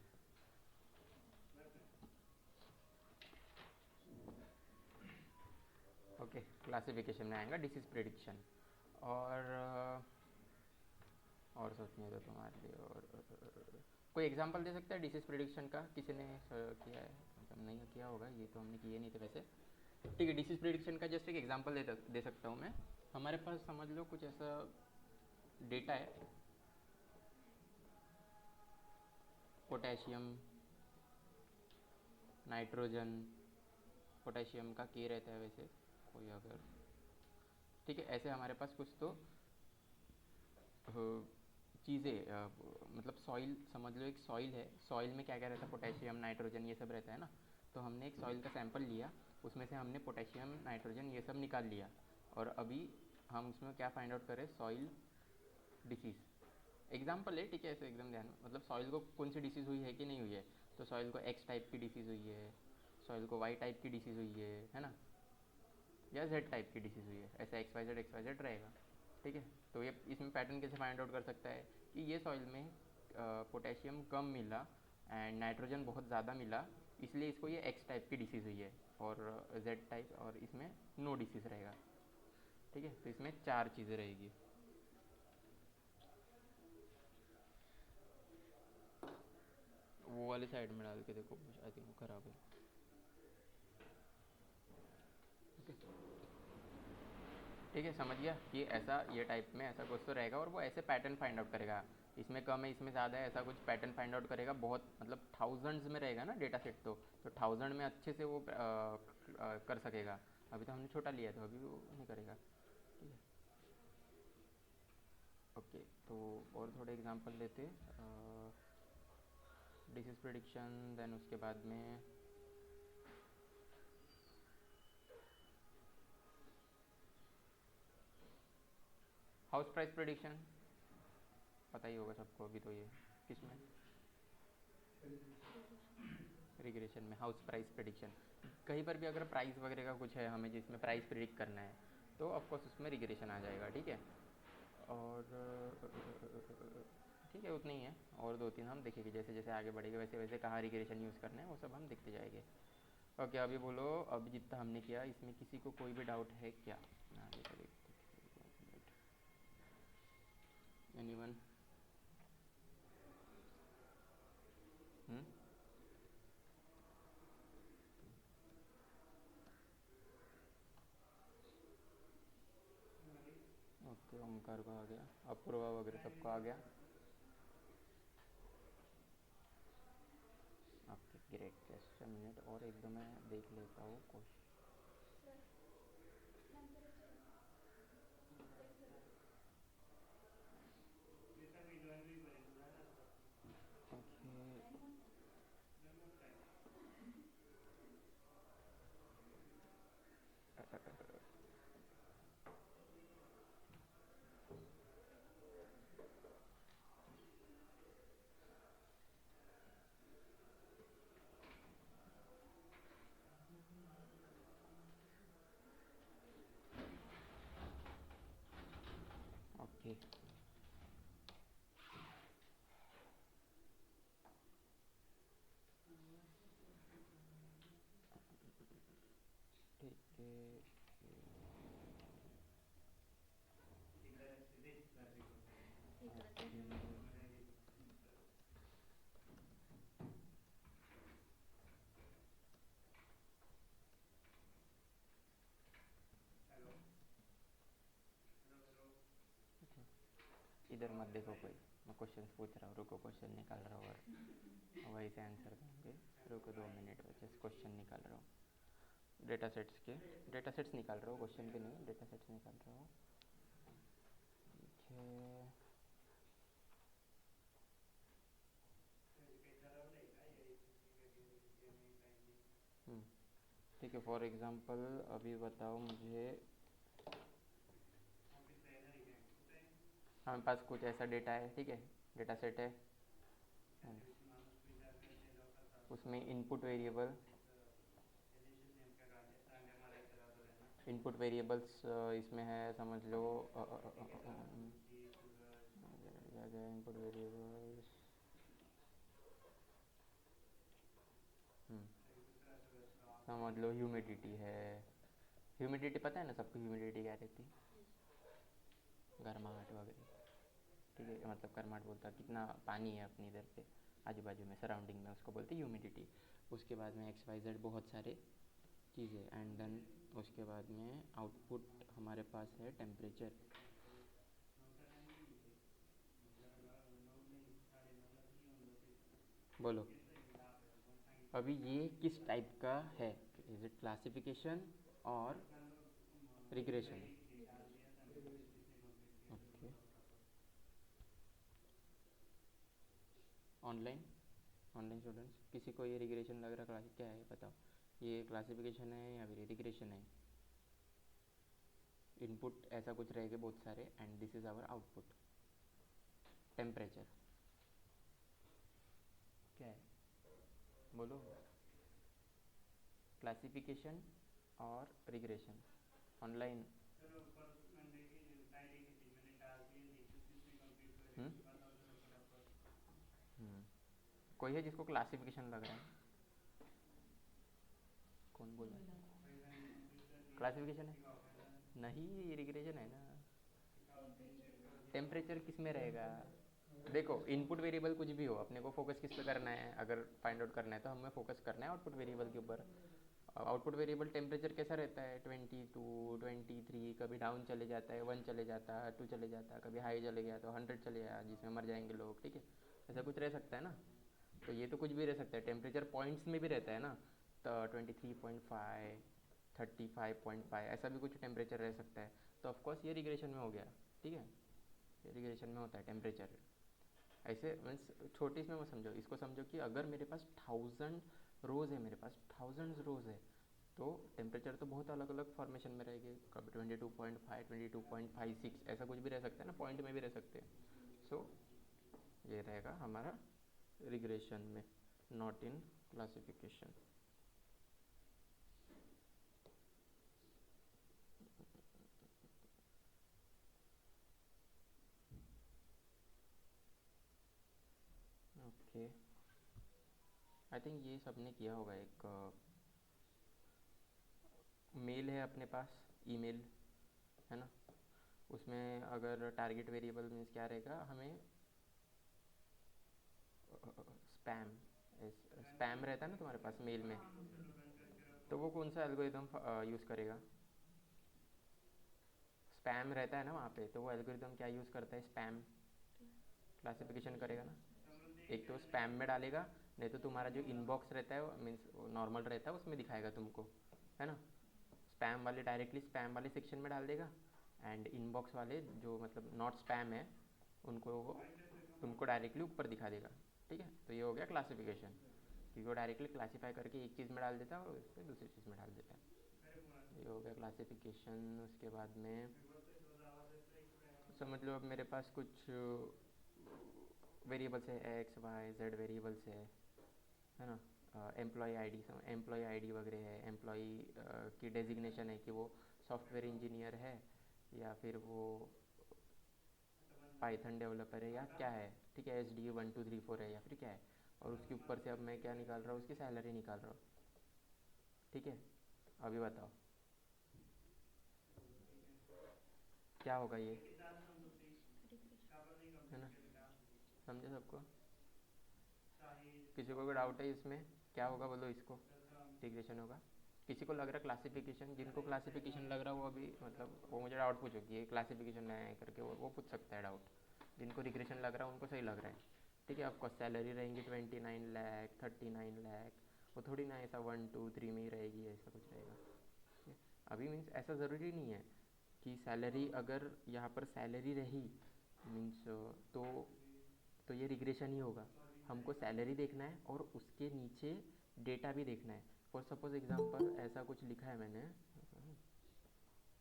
ओके, क्लासिफिकेशन में आएगा डिसीज प्रिडिक्शन, और सोचने दो तुम्हारे लिए, और कोई एग्जांपल दे सकता है डिसीज प्रिडिक्शन का, किसी ने किया है, मतलब नहीं किया होगा, ये तो हमने किए नहीं थे वैसे, ठीक है, डिसीज प्रिडिक्शन का जस्ट एक एग्जांपल दे सकता हूँ मैं। हमारे पास समझ लो कुछ ऐसा डेटा है, पोटेशियम, नाइट्रोजन, पोटेशियम का के रहता है वैसे, कोई अगर ठीक है, ऐसे हमारे पास कुछ तो चीज़ें, मतलब सॉइल समझ लो, एक सॉइल है, सॉइल में क्या क्या रहता है, पोटेशियम नाइट्रोजन ये सब रहता है ना। तो हमने एक सॉइल का सैंपल लिया, उसमें से हमने पोटेशियम नाइट्रोजन ये सब निकाल लिया, और अभी हम उसमें क्या फाइंड आउट करें, सॉइल डिसीज़। एग्जाम्पल है, ठीक है, ऐसे एकदम ध्यान में, मतलब सॉइल को कौन सी डिसीज़ हुई है कि नहीं हुई है। तो सॉइल को एक्स टाइप की डिसीज़ हुई है, सॉइल को वाई टाइप की डिसीज़ हुई है ना, या जेड टाइप की डिसीज़ हुई है, ऐसा एक्स वाई जेड रहेगा। ठीक है, तो ये इसमें पैटर्न कैसे फाइंड आउट कर सकता है कि ये सॉइल में पोटेशियम कम मिला एंड नाइट्रोजन बहुत ज़्यादा मिला, इसलिए इसको ये एक्स टाइप की डिसीज़ हुई है, और जेड टाइप और इसमें नो डिसीज़ रहेगा। ठीक है, तो इसमें चार चीज़ें रहेगी। वो वाले साइड में डाल के देखो, आई थिंक वो ख़राब है। ठीक है, समझ गया कि ऐसा ये टाइप में ऐसा कुछ तो रहेगा, और वो ऐसे पैटर्न फाइंड आउट करेगा, इसमें कम है इसमें ज़्यादा है, ऐसा कुछ पैटर्न फाइंड आउट करेगा। बहुत मतलब थाउजेंड्स में रहेगा ना डेटा सेट, तो थाउजेंड में अच्छे से वो कर सकेगा। अभी तो हमने छोटा लिया, तो अभी वो नहीं करेगा। ठीक है, ओके, तो और थोड़े एग्जांपल लेते, डिसीज प्रिडिक्शन, देन उसके बाद में हाउस प्राइस प्रिडिक्शन, पता ही होगा सबको अभी तो ये किस में, रिग्रेशन में हाउस प्राइस प्रिडिक्शन। कहीं पर भी अगर प्राइस वगैरह का कुछ है हमें जिसमें प्राइस प्रिडिक्ट करना है, तो ऑफकोर्स उसमें रिग्रेशन आ जाएगा। ठीक है, और ठीक है, उतना ही है, और दो तीन हम देखेंगे, जैसे जैसे आगे बढ़ेंगे वैसे वैसे कहाँ रिग्रेशन यूज़ करना है वो सब हम देखते जाएंगे। ओके, अभी बोलो, अभी जितना हमने किया इसमें किसी को कोई भी डाउट है क्या? एनीवन? ओके, ओमकार को आ गया, अपूर्वा वगैरह सबको आ गया। Okay great, just a minute, और एक दो मैं देख लेता हूँ क्वेश्चन। ओके, ठीक है, इधर मत देखो कोई, मैं क्वेश्चन पूछ रहा हूँ, रुको क्वेश्चन निकाल रहा हूँ और वही से आंसर देंगे। रुको 2 मिनट, बस क्वेश्चन निकाल रहा हूँ, डेटा सेट्स के डेटा सेट्स निकाल रहा हूँ, क्वेश्चन के नहीं, डेटा सेट्स निकाल रहा हूँ। ठीक है, ठीक है, फॉर एग्जांपल अभी बताओ मुझे, हमारे पास कुछ ऐसा डेटा है, ठीक है, डेटा सेट है, उसमें इनपुट वेरिएबल्स इसमें है, समझ लो इनपुट वेरिएबल्स, समझ लो ह्यूमिडिटी है, ह्यूमिडिटी पता है ना सबको, ह्यूमिडिटी क्या रहती है, गर्माहट वगैरह। ठीक है, मतलब गर्माहट बोलता है कितना पानी है अपनी इधर पे आजू बाजू में सराउंडिंग में, उसको बोलते हैं ह्यूमिडिटी। उसके बाद में एक्स वाई जेड बहुत सारे चीज़ें, एंड देन उसके बाद में आउटपुट हमारे पास है टेम्परेचर। बोलो अभी ये किस टाइप का है, इज इट क्लासिफिकेशन और रिग्रेशन? ऑनलाइन ऑनलाइन स्टूडेंट्स, किसी को ये रिग्रेशन लग रहा क्लास क्या है बताओ, ये क्लासिफिकेशन है या फिर रिग्रेशन है? इनपुट ऐसा कुछ रहेगा बहुत सारे and this is our output. Temperature क्या है बोलो? क्लासिफिकेशन और रिग्रेशन ऑनलाइन। कोई है जिसको क्लासिफिकेशन लग रहा है? कौन बोल रहा है क्लासिफिकेशन है? नहीं, ये रिग्रेशन है ना। टेम्परेचर किस में रहेगा? देखो इनपुट वेरिएबल कुछ भी हो, अपने को फोकस किस पे करना है? अगर फाइंड आउट करना है तो हमें फोकस करना है आउटपुट वेरिएबल के ऊपर। आउटपुट वेरिएबल टेम्परेचर कैसा रहता है? 22, 23, कभी डाउन चले जाता है, 1 चले जाता है, 2 चले जाता है, कभी हाई चले गया तो 100 चले गया जिसमें मर जाएंगे लोग, ठीक है? ऐसा कुछ रह सकता है ना। तो ये तो कुछ भी रह सकता है, टेम्परेचर पॉइंट्स में भी रहता है ना। तो 23.5, 35.5 ऐसा भी कुछ टेम्परेचर रह सकता है। तो ऑफकोर्स ये रिग्रेशन में हो गया, ठीक है? ये रिग्रेशन में होता है टेम्परेचर। ऐसे मीन्स छोटी इसमें मत समझो, इसको समझो कि अगर मेरे पास 1000 रोज़ है, मेरे पास 1000 रोज़ है, तो टेम्परेचर तो बहुत अलग अलग फॉर्मेशन में रहेंगे। कभी 22.5, 22.56 ऐसा कुछ भी रह सकता है ना, पॉइंट में भी रह सकते हैं। सो ये रहेगा हमारा रिग्रेशन में, not in classification. Okay, I think ये सबने किया होगा। एक मेल है अपने पास, ईमेल है ना, उसमें अगर टारगेट वेरिएबल मीन्स क्या रहेगा, हमें स्पैम स्पैम रहता है ना तुम्हारे पास मेल में, तो वो कौन सा एल्गोरिदम यूज़ करेगा? स्पैम रहता है ना वहाँ पे, तो वो एल्गोरिदम क्या यूज़ करता है? स्पैम क्लासिफिकेशन करेगा ना। एक तो स्पैम में डालेगा, नहीं तो तुम्हारा जो इनबॉक्स रहता है मीन्स नॉर्मल रहता है उसमें दिखाएगा तुमको, है ना। स्पैम वाले डायरेक्टली स्पैम वाले सेक्शन में डाल देगा, एंड इनबॉक्स वाले जो मतलब नॉट स्पैम है उनको वो तुमको डायरेक्टली ऊपर दिखा देगा, ठीक है? तो ये हो गया क्लासिफिकेशन, क्योंकि वो डायरेक्टली क्लासीफाई करके एक चीज़ में डाल देता है और उससे दूसरी चीज़ में डाल देता है। ये हो गया क्लासिफिकेशन। उसके बाद में समझ लो अब मेरे पास कुछ वेरिएबल्स है, एक्स वाई जेड वेरिएबल्स है ना। एम्प्लॉय आईडी, एम्प्लॉय आईडी वगैरह है, एम्प्लॉय की डेजिग्नेशन है कि वो सॉफ्टवेयर इंजीनियर है या फिर वो पाइथन डेवलपर है या क्या है, ठीक है? एच डी 1 2 3 4 है या फिर क्या है? और उसके ऊपर से अब मैं क्या निकाल रहा हूँ? उसकी सैलरी निकाल रहा हूँ, ठीक है? अभी बताओ क्या होगा ये, है ना? समझे सबको? किसी को भी डाउट है इसमें? क्या होगा बोलो इसको? रिग्रेशन होगा। किसी को लग रहा है क्लासिफिकेशन? जिनको क्लासिफिकेशन लग रहा है वो अभी मतलब वो मुझे डाउट पूछो कि ये क्लासिफिकेशन है करके, वो पूछ सकता है डाउट। जिनको रिग्रेशन लग रहा है उनको सही लग रहा है, ठीक है? आपको सैलरी रहेंगी 29 लाख, 39 लाख, वो थोड़ी ना ऐसा 1 2 3 में ही रहेगी, ऐसा कुछ रहेगा, ठीक है? अभी मीन्स ऐसा ज़रूरी नहीं है कि सैलरी, अगर यहाँ पर सैलरी रही मीन्स तो ये रिग्रेशन ही होगा। हमको सैलरी देखना है और उसके नीचे डेटा भी देखना है। फॉर सपोज एग्जांपल ऐसा कुछ लिखा है मैंने,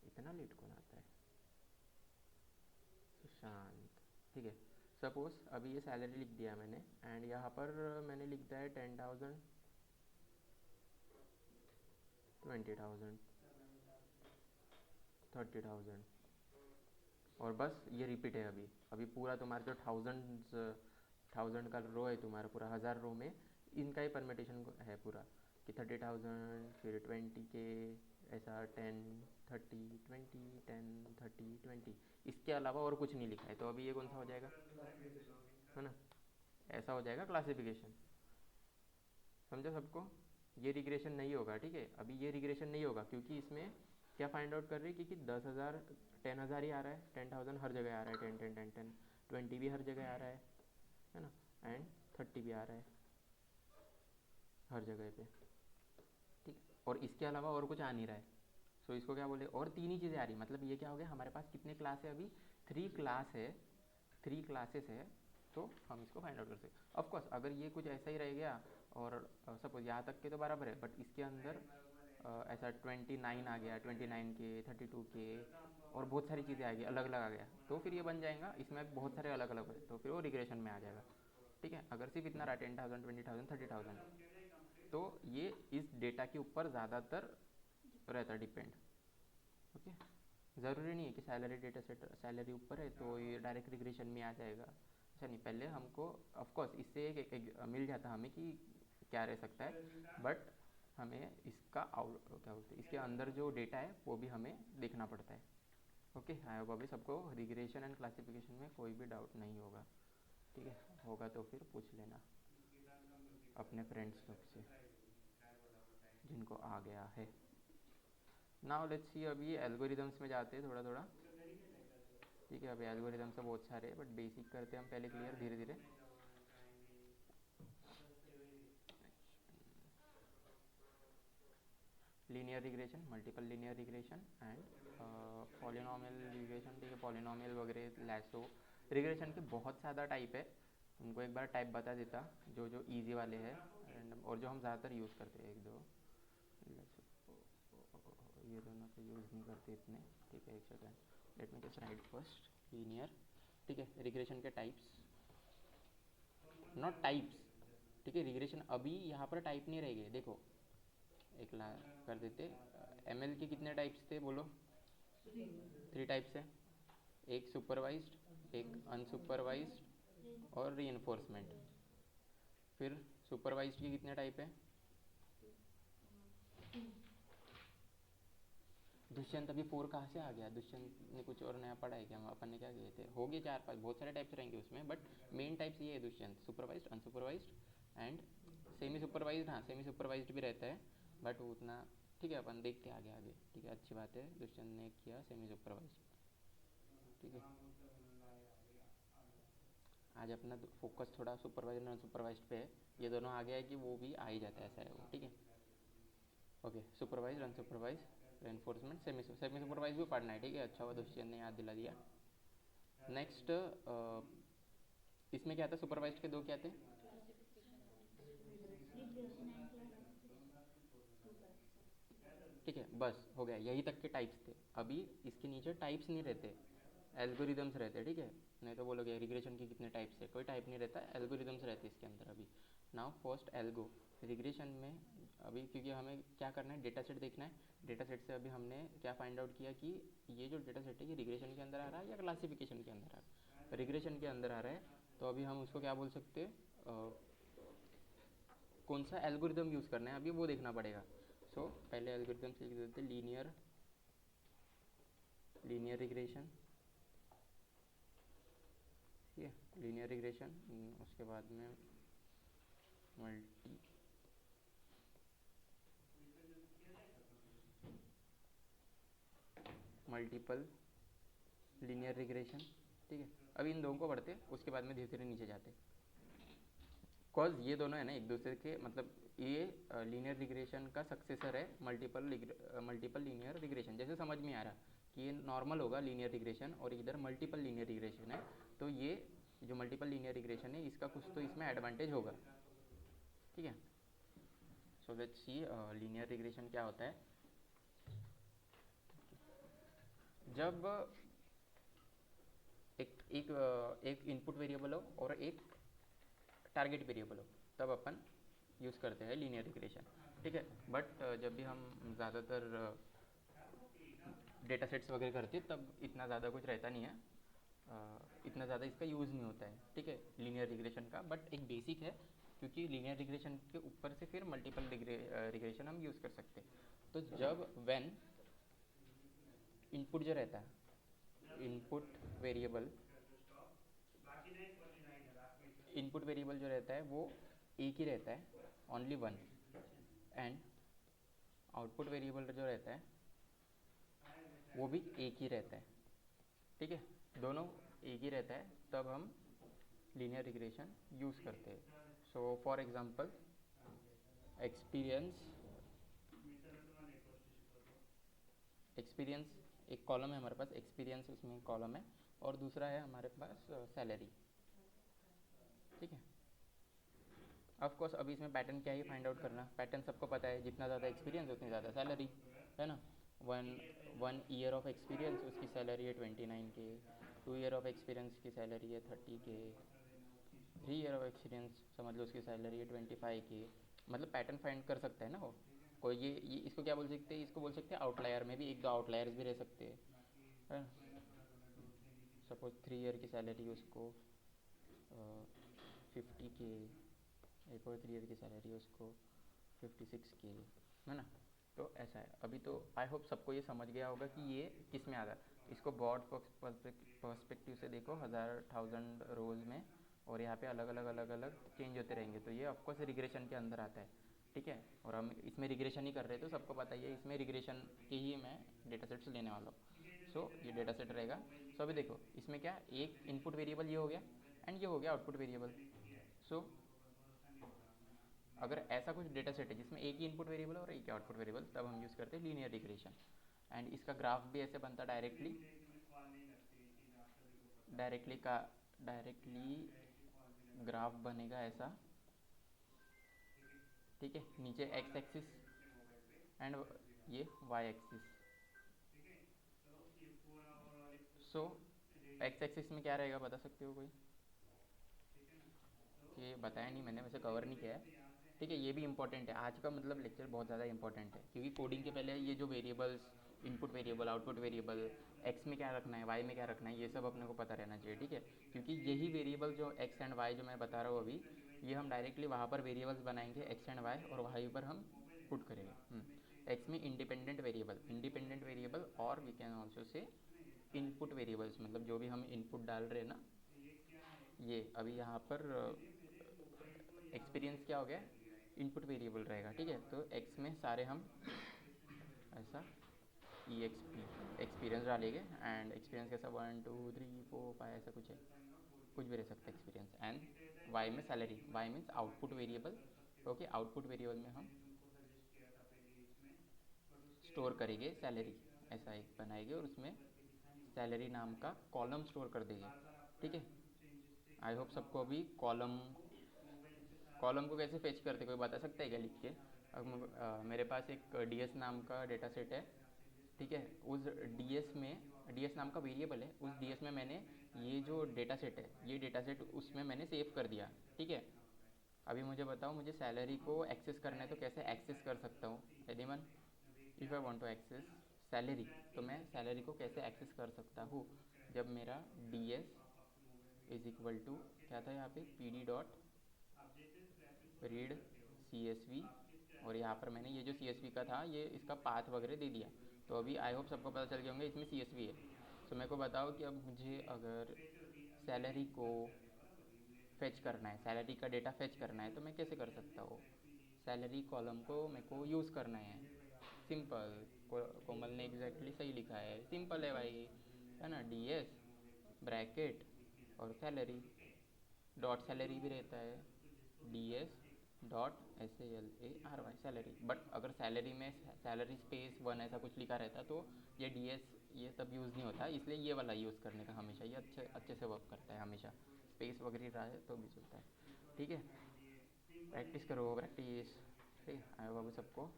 इतना लेट कौन आता है? सुशांत, ठीक है? सपोज अभी ये सैलरी लिख दिया मैंने एंड यहाँ पर मैंने लिख दिया है 10,000, 20,000, 30,000, और बस ये रिपीट है। अभी अभी पूरा तुम्हारा जो थाउजेंड का रो है, तुम्हारा पूरा 1000 रो में इनका ही परमिटेशन है पूरा, कि 30,000 फिर 20K, ऐसा 10 30 20 10 30 20, इसके अलावा और कुछ नहीं लिखा है। तो अभी ये कौन सा हो जाएगा, है ना? ऐसा हो जाएगा क्लासिफिकेशन। समझो सबको? ये रिग्रेशन नहीं होगा, ठीक है? अभी ये रिग्रेशन नहीं होगा क्योंकि इसमें क्या फाइंड आउट कर रही है, क्योंकि 10,000 10,000 ही आ रहा है, 10,000 हर जगह आ रहा है, 10 10 10 10 20 भी हर जगह आ रहा है ना, एंड 30 भी आ रहा है हर जगह पे, ठीक? और इसके अलावा और कुछ आ नहीं रहा है। सो इसको क्या बोले, और तीन ही चीज़ें आ रही, मतलब ये क्या हो गया, हमारे पास कितने क्लास है अभी? 3 क्लास है, 3 क्लासेस है, तो हम इसको फाइंड आउट कर सकते हैं। ऑफकोर्स अगर ये कुछ ऐसा ही रह गया और सपोज यहाँ तक के तो बराबर है, बट इसके अंदर ऐसा 29 आ गया, 29 के, 32 के और बहुत सारी चीज़ें आ गई, अलग अलग आ गया, तो फिर ये बन जाएगा इसमें बहुत सारे अलग अलग है, तो फिर वो रिग्रेशन में आ जाएगा। ठीक है, अगर सिर्फ इतना रहा 10,000, 20,000, 30,000, तो ये इस डेटा के ऊपर ज़्यादातर रहता है डिपेंड। ओके, ज़रूरी नहीं है कि सैलरी डेटा सेट सैलरी ऊपर है तो ये डायरेक्ट रिग्रेशन में आ जाएगा, ऐसा नहीं। पहले हमको ऑफकोर्स इससे एक मिल जाता हमें कि क्या रह सकता है, बट हमें इसका क्या बोलते हैं, इसके अंदर जो डेटा है वो भी हमें देखना पड़ता है। ओके, आई होप अभी सबको रिग्रेशन एंड क्लासिफिकेशन में कोई भी डाउट नहीं होगा। ठीक है, होगा तो फिर पूछ लेना अपने फ्रेंड्स लोग से जिनको आ गया है। नाउ लेट्स सी, अभी एल्गोरिदम्स में जाते हैं थोड़ा थोड़ा। ठीक है, अभी एल्गोरिदम्स तो बहुत सारे हैं, बट बेसिक करते हैं हम पहले क्लियर धीरे धीरे। Linear regression, multiple linear regression and polynomial regression. ठीक है, पॉलिनॉमियल वगैरह, लैसो रिग्रेशन के बहुत ज़्यादा टाइप है, उनको एक बार टाइप बता देता जो जो इजी वाले हैं एंड और जो हम ज़्यादातर यूज़ करते हैं। एक दो ये दोनों तो यूज़ नहीं करते इतने। ठीक है, एक second, let me just right first linear. ठीक है, रिग्रेशन के टाइप्स, नॉट टाइप्स। ठीक है, रिग्रेशन अभी यहाँ पर टाइप नहीं रहेंगे, देखो एक ला कर देते। एमएल के कितने टाइप्स थे बोलो? 3 टाइप्स है, एक सुपरवाइज्ड, एक अनसुपरवाइज्ड और रीइंफोर्समेंट। फिर सुपरवाइज्ड के कितने टाइप है? दुष्यंत अभी 4 कहाँ से आ गया? दुष्यंत ने कुछ और नया पढ़ा है क्या? हम अपन ने क्या किए थे? हो गए 4-5, बहुत सारे टाइप्स रहेंगे उसमें, बट मेन टाइप्स ये है Dushyant, supervised, unsupervised and semi supervised. हाँ, सेमी सुपरवाइज्ड भी रहता है, बट वो उतना ठीक है, अपन देखते आगे आगे। ठीक है, अच्छी बात है, दुष्यंत ने किया सेमी सुपरवाइज्ड। ठीक है, आज अपना फोकस थोड़ा सुपरवाइज्ड और अनसुपरवाइज्ड पे है। ये दोनों आ गया है कि वो भी आ ही जाता है, ऐसा है वो। ठीक है, okay, supervise, unsupervise, reinforcement, semi supervise भी पढ़ना है। ठीक है, अच्छा हुआ दुष्यंत ने याद दिला दिया। नेक्स्ट, इसमें क्या था? सुपरवाइज के दो क्या थे? ठीक है, बस हो गया, यही तक के टाइप्स थे। अभी इसके नीचे टाइप्स नहीं रहते, एल्गोरिदम्स रहते। ठीक है, नहीं तो बोलोगे रिग्रेशन के कितने टाइप्स है, कोई टाइप नहीं रहता, एल्गोरिदम्स रहते इसके अंदर। अभी नाउ फर्स्ट एल्गो रिग्रेशन में, अभी क्योंकि हमें क्या करना है, डेटा सेट देखना है। डेटा सेट से अभी हमने क्या फाइंड आउट किया कि ये जो डेटा सेट है ये रिग्रेशन के अंदर आ रहा है या क्लासिफिकेशन के अंदर आ रहा है? रिग्रेशन के अंदर आ रहा है, तो अभी हम उसको क्या बोल सकते हैं, कौन सा एल्गोरिदम यूज़ करना है अभी वो देखना पड़ेगा। सो पहले एल्गोरिदम से लिख देते लीनियर रिग्रेशन। ठीक है, लीनियर रिग्रेशन, उसके बाद में मल्टीपल लीनियर रिग्रेशन। ठीक है, अभी इन दोनों को पढ़ते, उसके बाद में धीरे धीरे नीचे जाते। कॉज ये दोनों है ना एक दूसरे के, मतलब ये लीनियर रिग्रेशन का सक्सेसर है मल्टीपल लीनियर रिग्रेशन। जैसे समझ में आ रहा कि ये नॉर्मल होगा लीनियर रिग्रेशन और इधर मल्टीपल लीनियर रिग्रेशन है, तो ये जो मल्टीपल लीनियर रिग्रेशन है इसका कुछ तो इसमें एडवांटेज होगा। ठीक है, so let's see linear regression क्या होता है। जब एक इनपुट वेरिएबल हो और एक टारगेट वेरिएबल हो, तब अपन यूज़ करते हैं लीनियर रिग्रेशन। ठीक है, बट जब भी हम ज़्यादातर डेटा सेट्स वगैरह करते हैं तब इतना ज़्यादा कुछ रहता नहीं है, इतना ज़्यादा इसका यूज़ नहीं होता है। ठीक है, लीनियर रिग्रेशन का, बट एक बेसिक है, क्योंकि लीनियर रिग्रेशन के ऊपर से फिर मल्टीपल रिग्रेशन हम यूज़ कर सकते हैं। तो जब व्हेन इनपुट जो रहता है, इनपुट वेरिएबल जो रहता है वो एक ही रहता है, only one, and output variable जो रहता है वो भी एक ही रहता है। ठीक है, दोनों एक ही रहता है, तब हम लीनियर रिग्रेशन यूज़ करते हैं। सो फॉर एग्जांपल एक्सपीरियंस एक कॉलम है हमारे पास, एक्सपीरियंस उसमें कॉलम है, और दूसरा है हमारे पास सैलरी। ठीक है। ऑफ कोर्स अभी इसमें पैटर्न क्या ही फाइंड आउट करना, पैटर्न सबको पता है, जितना ज़्यादा एक्सपीरियंस उतनी ज़्यादा सैलरी, है ना। One one year of experience उसकी सैलरी है 29K, 2 ईयर ऑफ एक्सपीरियंस की सैलरी है 30K, 3 ईयर ऑफ एक्सपीरियंस समझ लो उसकी सैलरी है 25K। मतलब पैटर्न फाइंड कर सकता है ना वो कोई। ये इसको क्या बोल सकते हैं, इसको बोल सकते हैं आउटलायर में भी एक दो आउटलायर्स भी रह सकते हैं, है। सपोज 3 ईयर की सैलरी उसको 50K, एक और 3 ईयर की सैलरी उसको 56K, है ना। तो ऐसा है। अभी तो आई होप सबको ये समझ गया होगा कि ये किस में आता है। इसको ब्रॉड पर्सपेक्टिव से देखो, 1000 रोज़ में, और यहाँ पे अलग अलग अलग अलग चेंज होते रहेंगे, तो ये ऑफकोर्स रिग्रेशन के अंदर आता है, ठीक है। और हम इसमें रिग्रेशन ही कर रहे हैं, तो सबको पता ही है इसमें रिग्रेशन के ही मैं डेटा सेट्स लेने वाला हूँ। सो ये डेटा सेट रहेगा। सो अभी देखो इसमें क्या, एक इनपुट वेरिएबल ये हो गया एंड ये हो गया आउटपुट वेरिएबल। सो अगर ऐसा कुछ डेटा सेट है जिसमें एक ही इनपुट वेरिएबल और एक ही आउटपुट वेरिएबल, तब हम यूज़ करते हैं लीनियर रिग्रेशन। एंड इसका ग्राफ भी ऐसे बनता डायरेक्टली, डायरेक्टली का डायरेक्टली ग्राफ बनेगा ऐसा, ठीक है। नीचे एक्स एक्सिस एंड ये वाई एक्सिस। सो एक्स एक्सिस में क्या रहेगा बता सकते हो कोई? ये बताया नहीं मैंने, वैसे कवर नहीं किया है, ठीक है। ये भी इंपॉर्टेंट है, आज का मतलब लेक्चर बहुत ज़्यादा इंपॉर्टेंट है, क्योंकि कोडिंग के पहले ये जो variables, input variable, output variable, x में क्या रखना है, वाई में क्या रखना है, ये सब अपने को पता रहना चाहिए, ठीक है। क्योंकि यही वेरिएबल जो एक्स एंड वाई जो मैं बता रहा हूँ अभी, ये हम डायरेक्टली वहाँ पर वेरिएबल्स बनाएंगे एक्स एंड वाई, और वहीं पर हम पुट करेंगे। एक्स में इंडिपेंडेंट वेरिएबल, और we can also say input variables, मतलब जो भी हम इनपुट डाल रहे हैं ना, ये अभी यहाँ पर एक्सपीरियंस क्या हो गया, इनपुट वेरिएबल रहेगा, ठीक है। तो एक्स में सारे हम ऐसा ई एक्स पी एक्सपीरियंस डालेंगे, एंड एक्सपीरियंस कैसा 1 2 3 4 5 ऐसा कुछ है, कुछ भी रह सकता है एक्सपीरियंस। एंड वाई में salary, Y means output variable, okay. Output variable में हम स्टोर करेंगे सैलरी, ऐसा एक बनाएंगे, और उसमें सैलरी नाम का कॉलम स्टोर कर देंगे, ठीक है। आई होप सबको अभी कॉलम, कॉलम को कैसे फेच करते कोई बता सकता है क्या लिख के? अब मेरे पास एक ds नाम का डेटा सेट है, ठीक है। उस ds में, ds नाम का वेरिएबल है, उस ds में मैंने ये जो डेटा सेट है, ये डेटा सेट उसमें मैंने सेव कर दिया, ठीक है। अभी मुझे बताओ, मुझे सैलरी को एक्सेस करना है तो कैसे एक्सेस कर सकता हूँ? Anyone, if I want to access salary, तो मैं सैलरी को कैसे एक्सेस कर सकता हूँ? जब मेरा ds इज इक्वल टू क्या था यहाँ पे, P D dot read CSV, और यहाँ पर मैंने ये जो CSV का था, ये इसका पाथ वगैरह दे दिया। तो अभी आई होप सबको पता चल गया होंगे इसमें CSV है। तो मेरे को बताओ कि अब मुझे अगर सैलरी को फेच करना है, सैलरी का डेटा फेच करना है, तो मैं कैसे कर सकता हूँ? सैलरी कॉलम को मेरे को यूज़ करना है, सिंपल। कोमल ने एग्जैक्टली सही लिखा है, सिंपल है भाई, है ना। DS ब्रैकेट और सैलरी, डॉट सैलरी भी रहता है, DS dot SALARY salary. But अगर सैलरी में सैलरी स्पेस 1 ऐसा कुछ लिखा रहता तो ये DS ये तब यूज़ नहीं होता, इसलिए ये वाला यूज़ करने का हमेशा, ये अच्छे अच्छे से वर्क करता है हमेशा। स्पेस वगैरह रहा है तो भी चलता है, ठीक है। प्रैक्टिस करो, प्रैक्टिस, ठीक है। आई बाबू सबको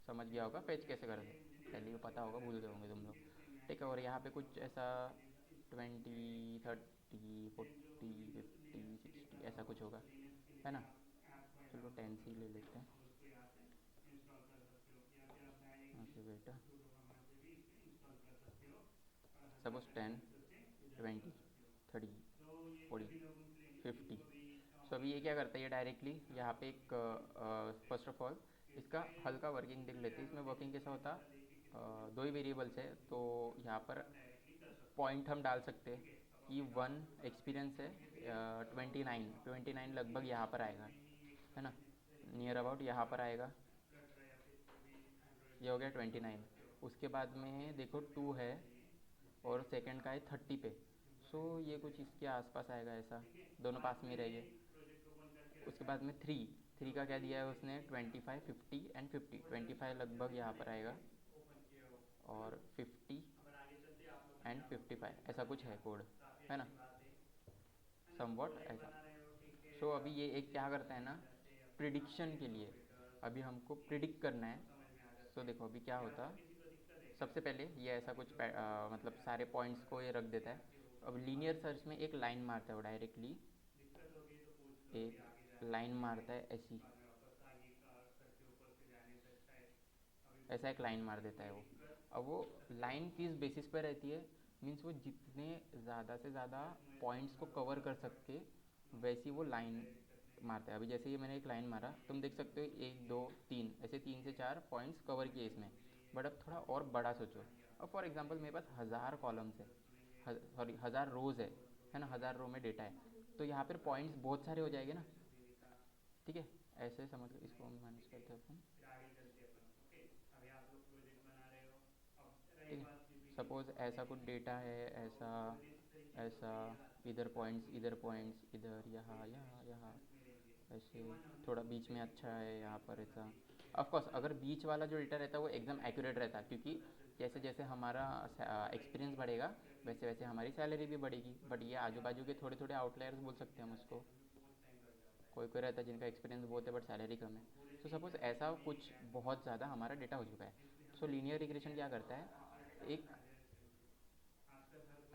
समझ गया होगा फेच कैसे करते, पहले को पता होगा, भूल गए होंगे तुम लोग, ठीक है। और यहाँ पे कुछ ऐसा 20 30 40 50 60 ऐसा कुछ होगा, है ना। चलो 10 से ही ले लेते हैं, ओके बेटा। सपोज 10 20 30 40 50। सो अभी ये क्या करता है, ये डायरेक्टली यहाँ पे एक, फर्स्ट ऑफ ऑल इसका हल्का वर्किंग देख लेते हैं। इसमें वर्किंग कैसा होता, दो ही वेरिएबल्स है, तो यहाँ पर पॉइंट हम डाल सकते हैं कि 1 एक्सपीरियंस है, 29 लगभग यहाँ पर आएगा, है ना। नियर अबाउट यहाँ पर आएगा, ये हो गया 29। उसके बाद में देखो 2 है, और सेकंड का है 30 पे। सो ये कुछ इसके आसपास आएगा ऐसा, दोनों पास में ही रहेंगे। उसके बाद में 3 का क्या दिया है उसने, 25 50 एंड 50, 25 लगभग यहाँ पर आएगा, और 50 एंड 55 ऐसा कुछ है कोड, है ना, समवॉट ऐसा। सो अभी ये एक क्या करता है ना, प्रिडिक्शन के लिए अभी हमको प्रिडिक्ट करना है। सो देखो अभी क्या होता, सबसे पहले ये ऐसा कुछ मतलब सारे पॉइंट्स को ये रख देता है। अब लीनियर सर्च में एक लाइन मारता है वो डायरेक्टली, एक लाइन मारता है ऐसी, ऐसा एक लाइन मार देता है वो। अब वो लाइन किस बेसिस पर रहती है, मीन्स वो जितने ज़्यादा से ज़्यादा पॉइंट्स को कवर कर सके वैसी वो लाइन मारता है। अभी जैसे ये मैंने एक लाइन मारा, तुम देख सकते हो एक दो तीन ऐसे 3 से 4 पॉइंट्स कवर किए इसमें। बट अब थोड़ा और बड़ा सोचो। अब फॉर एग्जांपल मेरे पास 1000 कॉलम्स है, सॉरी 1000 रोज़ है ना, 1000 रो में डेटा है, तो यहाँ पर पॉइंट्स बहुत सारे हो जाएंगे ना। ठीक है, ऐसे समझ लो, इसको हम मैनेज करते हैं अपन। ठीक है, सपोज ऐसा कुछ डेटा है, ऐसा ऐसा, इधर पॉइंट्स इधर, यहाँ यहाँ यहाँ, ऐसे थोड़ा बीच में अच्छा है यहाँ पर ऐसा। ऑफ कोर्स अगर बीच वाला जो डेटा रहता है वो एकदम एक्यूरेट रहता है, क्योंकि जैसे जैसे हमारा एक्सपीरियंस बढ़ेगा वैसे वैसे हमारी सैलरी भी बढ़ेगी। बट ये आजू बाजू के थोड़े थोड़े आउटलायर्स बोल सकते हैं हम उसको। कोई कोई रहता है जिनका एक्सपीरियंस बहुत है बट सैलरी कम है। सो सपोज ऐसा कुछ बहुत ज़्यादा हमारा डेटा हो चुका है। सो लीनियर रिग्रेशन क्या करता है, एक,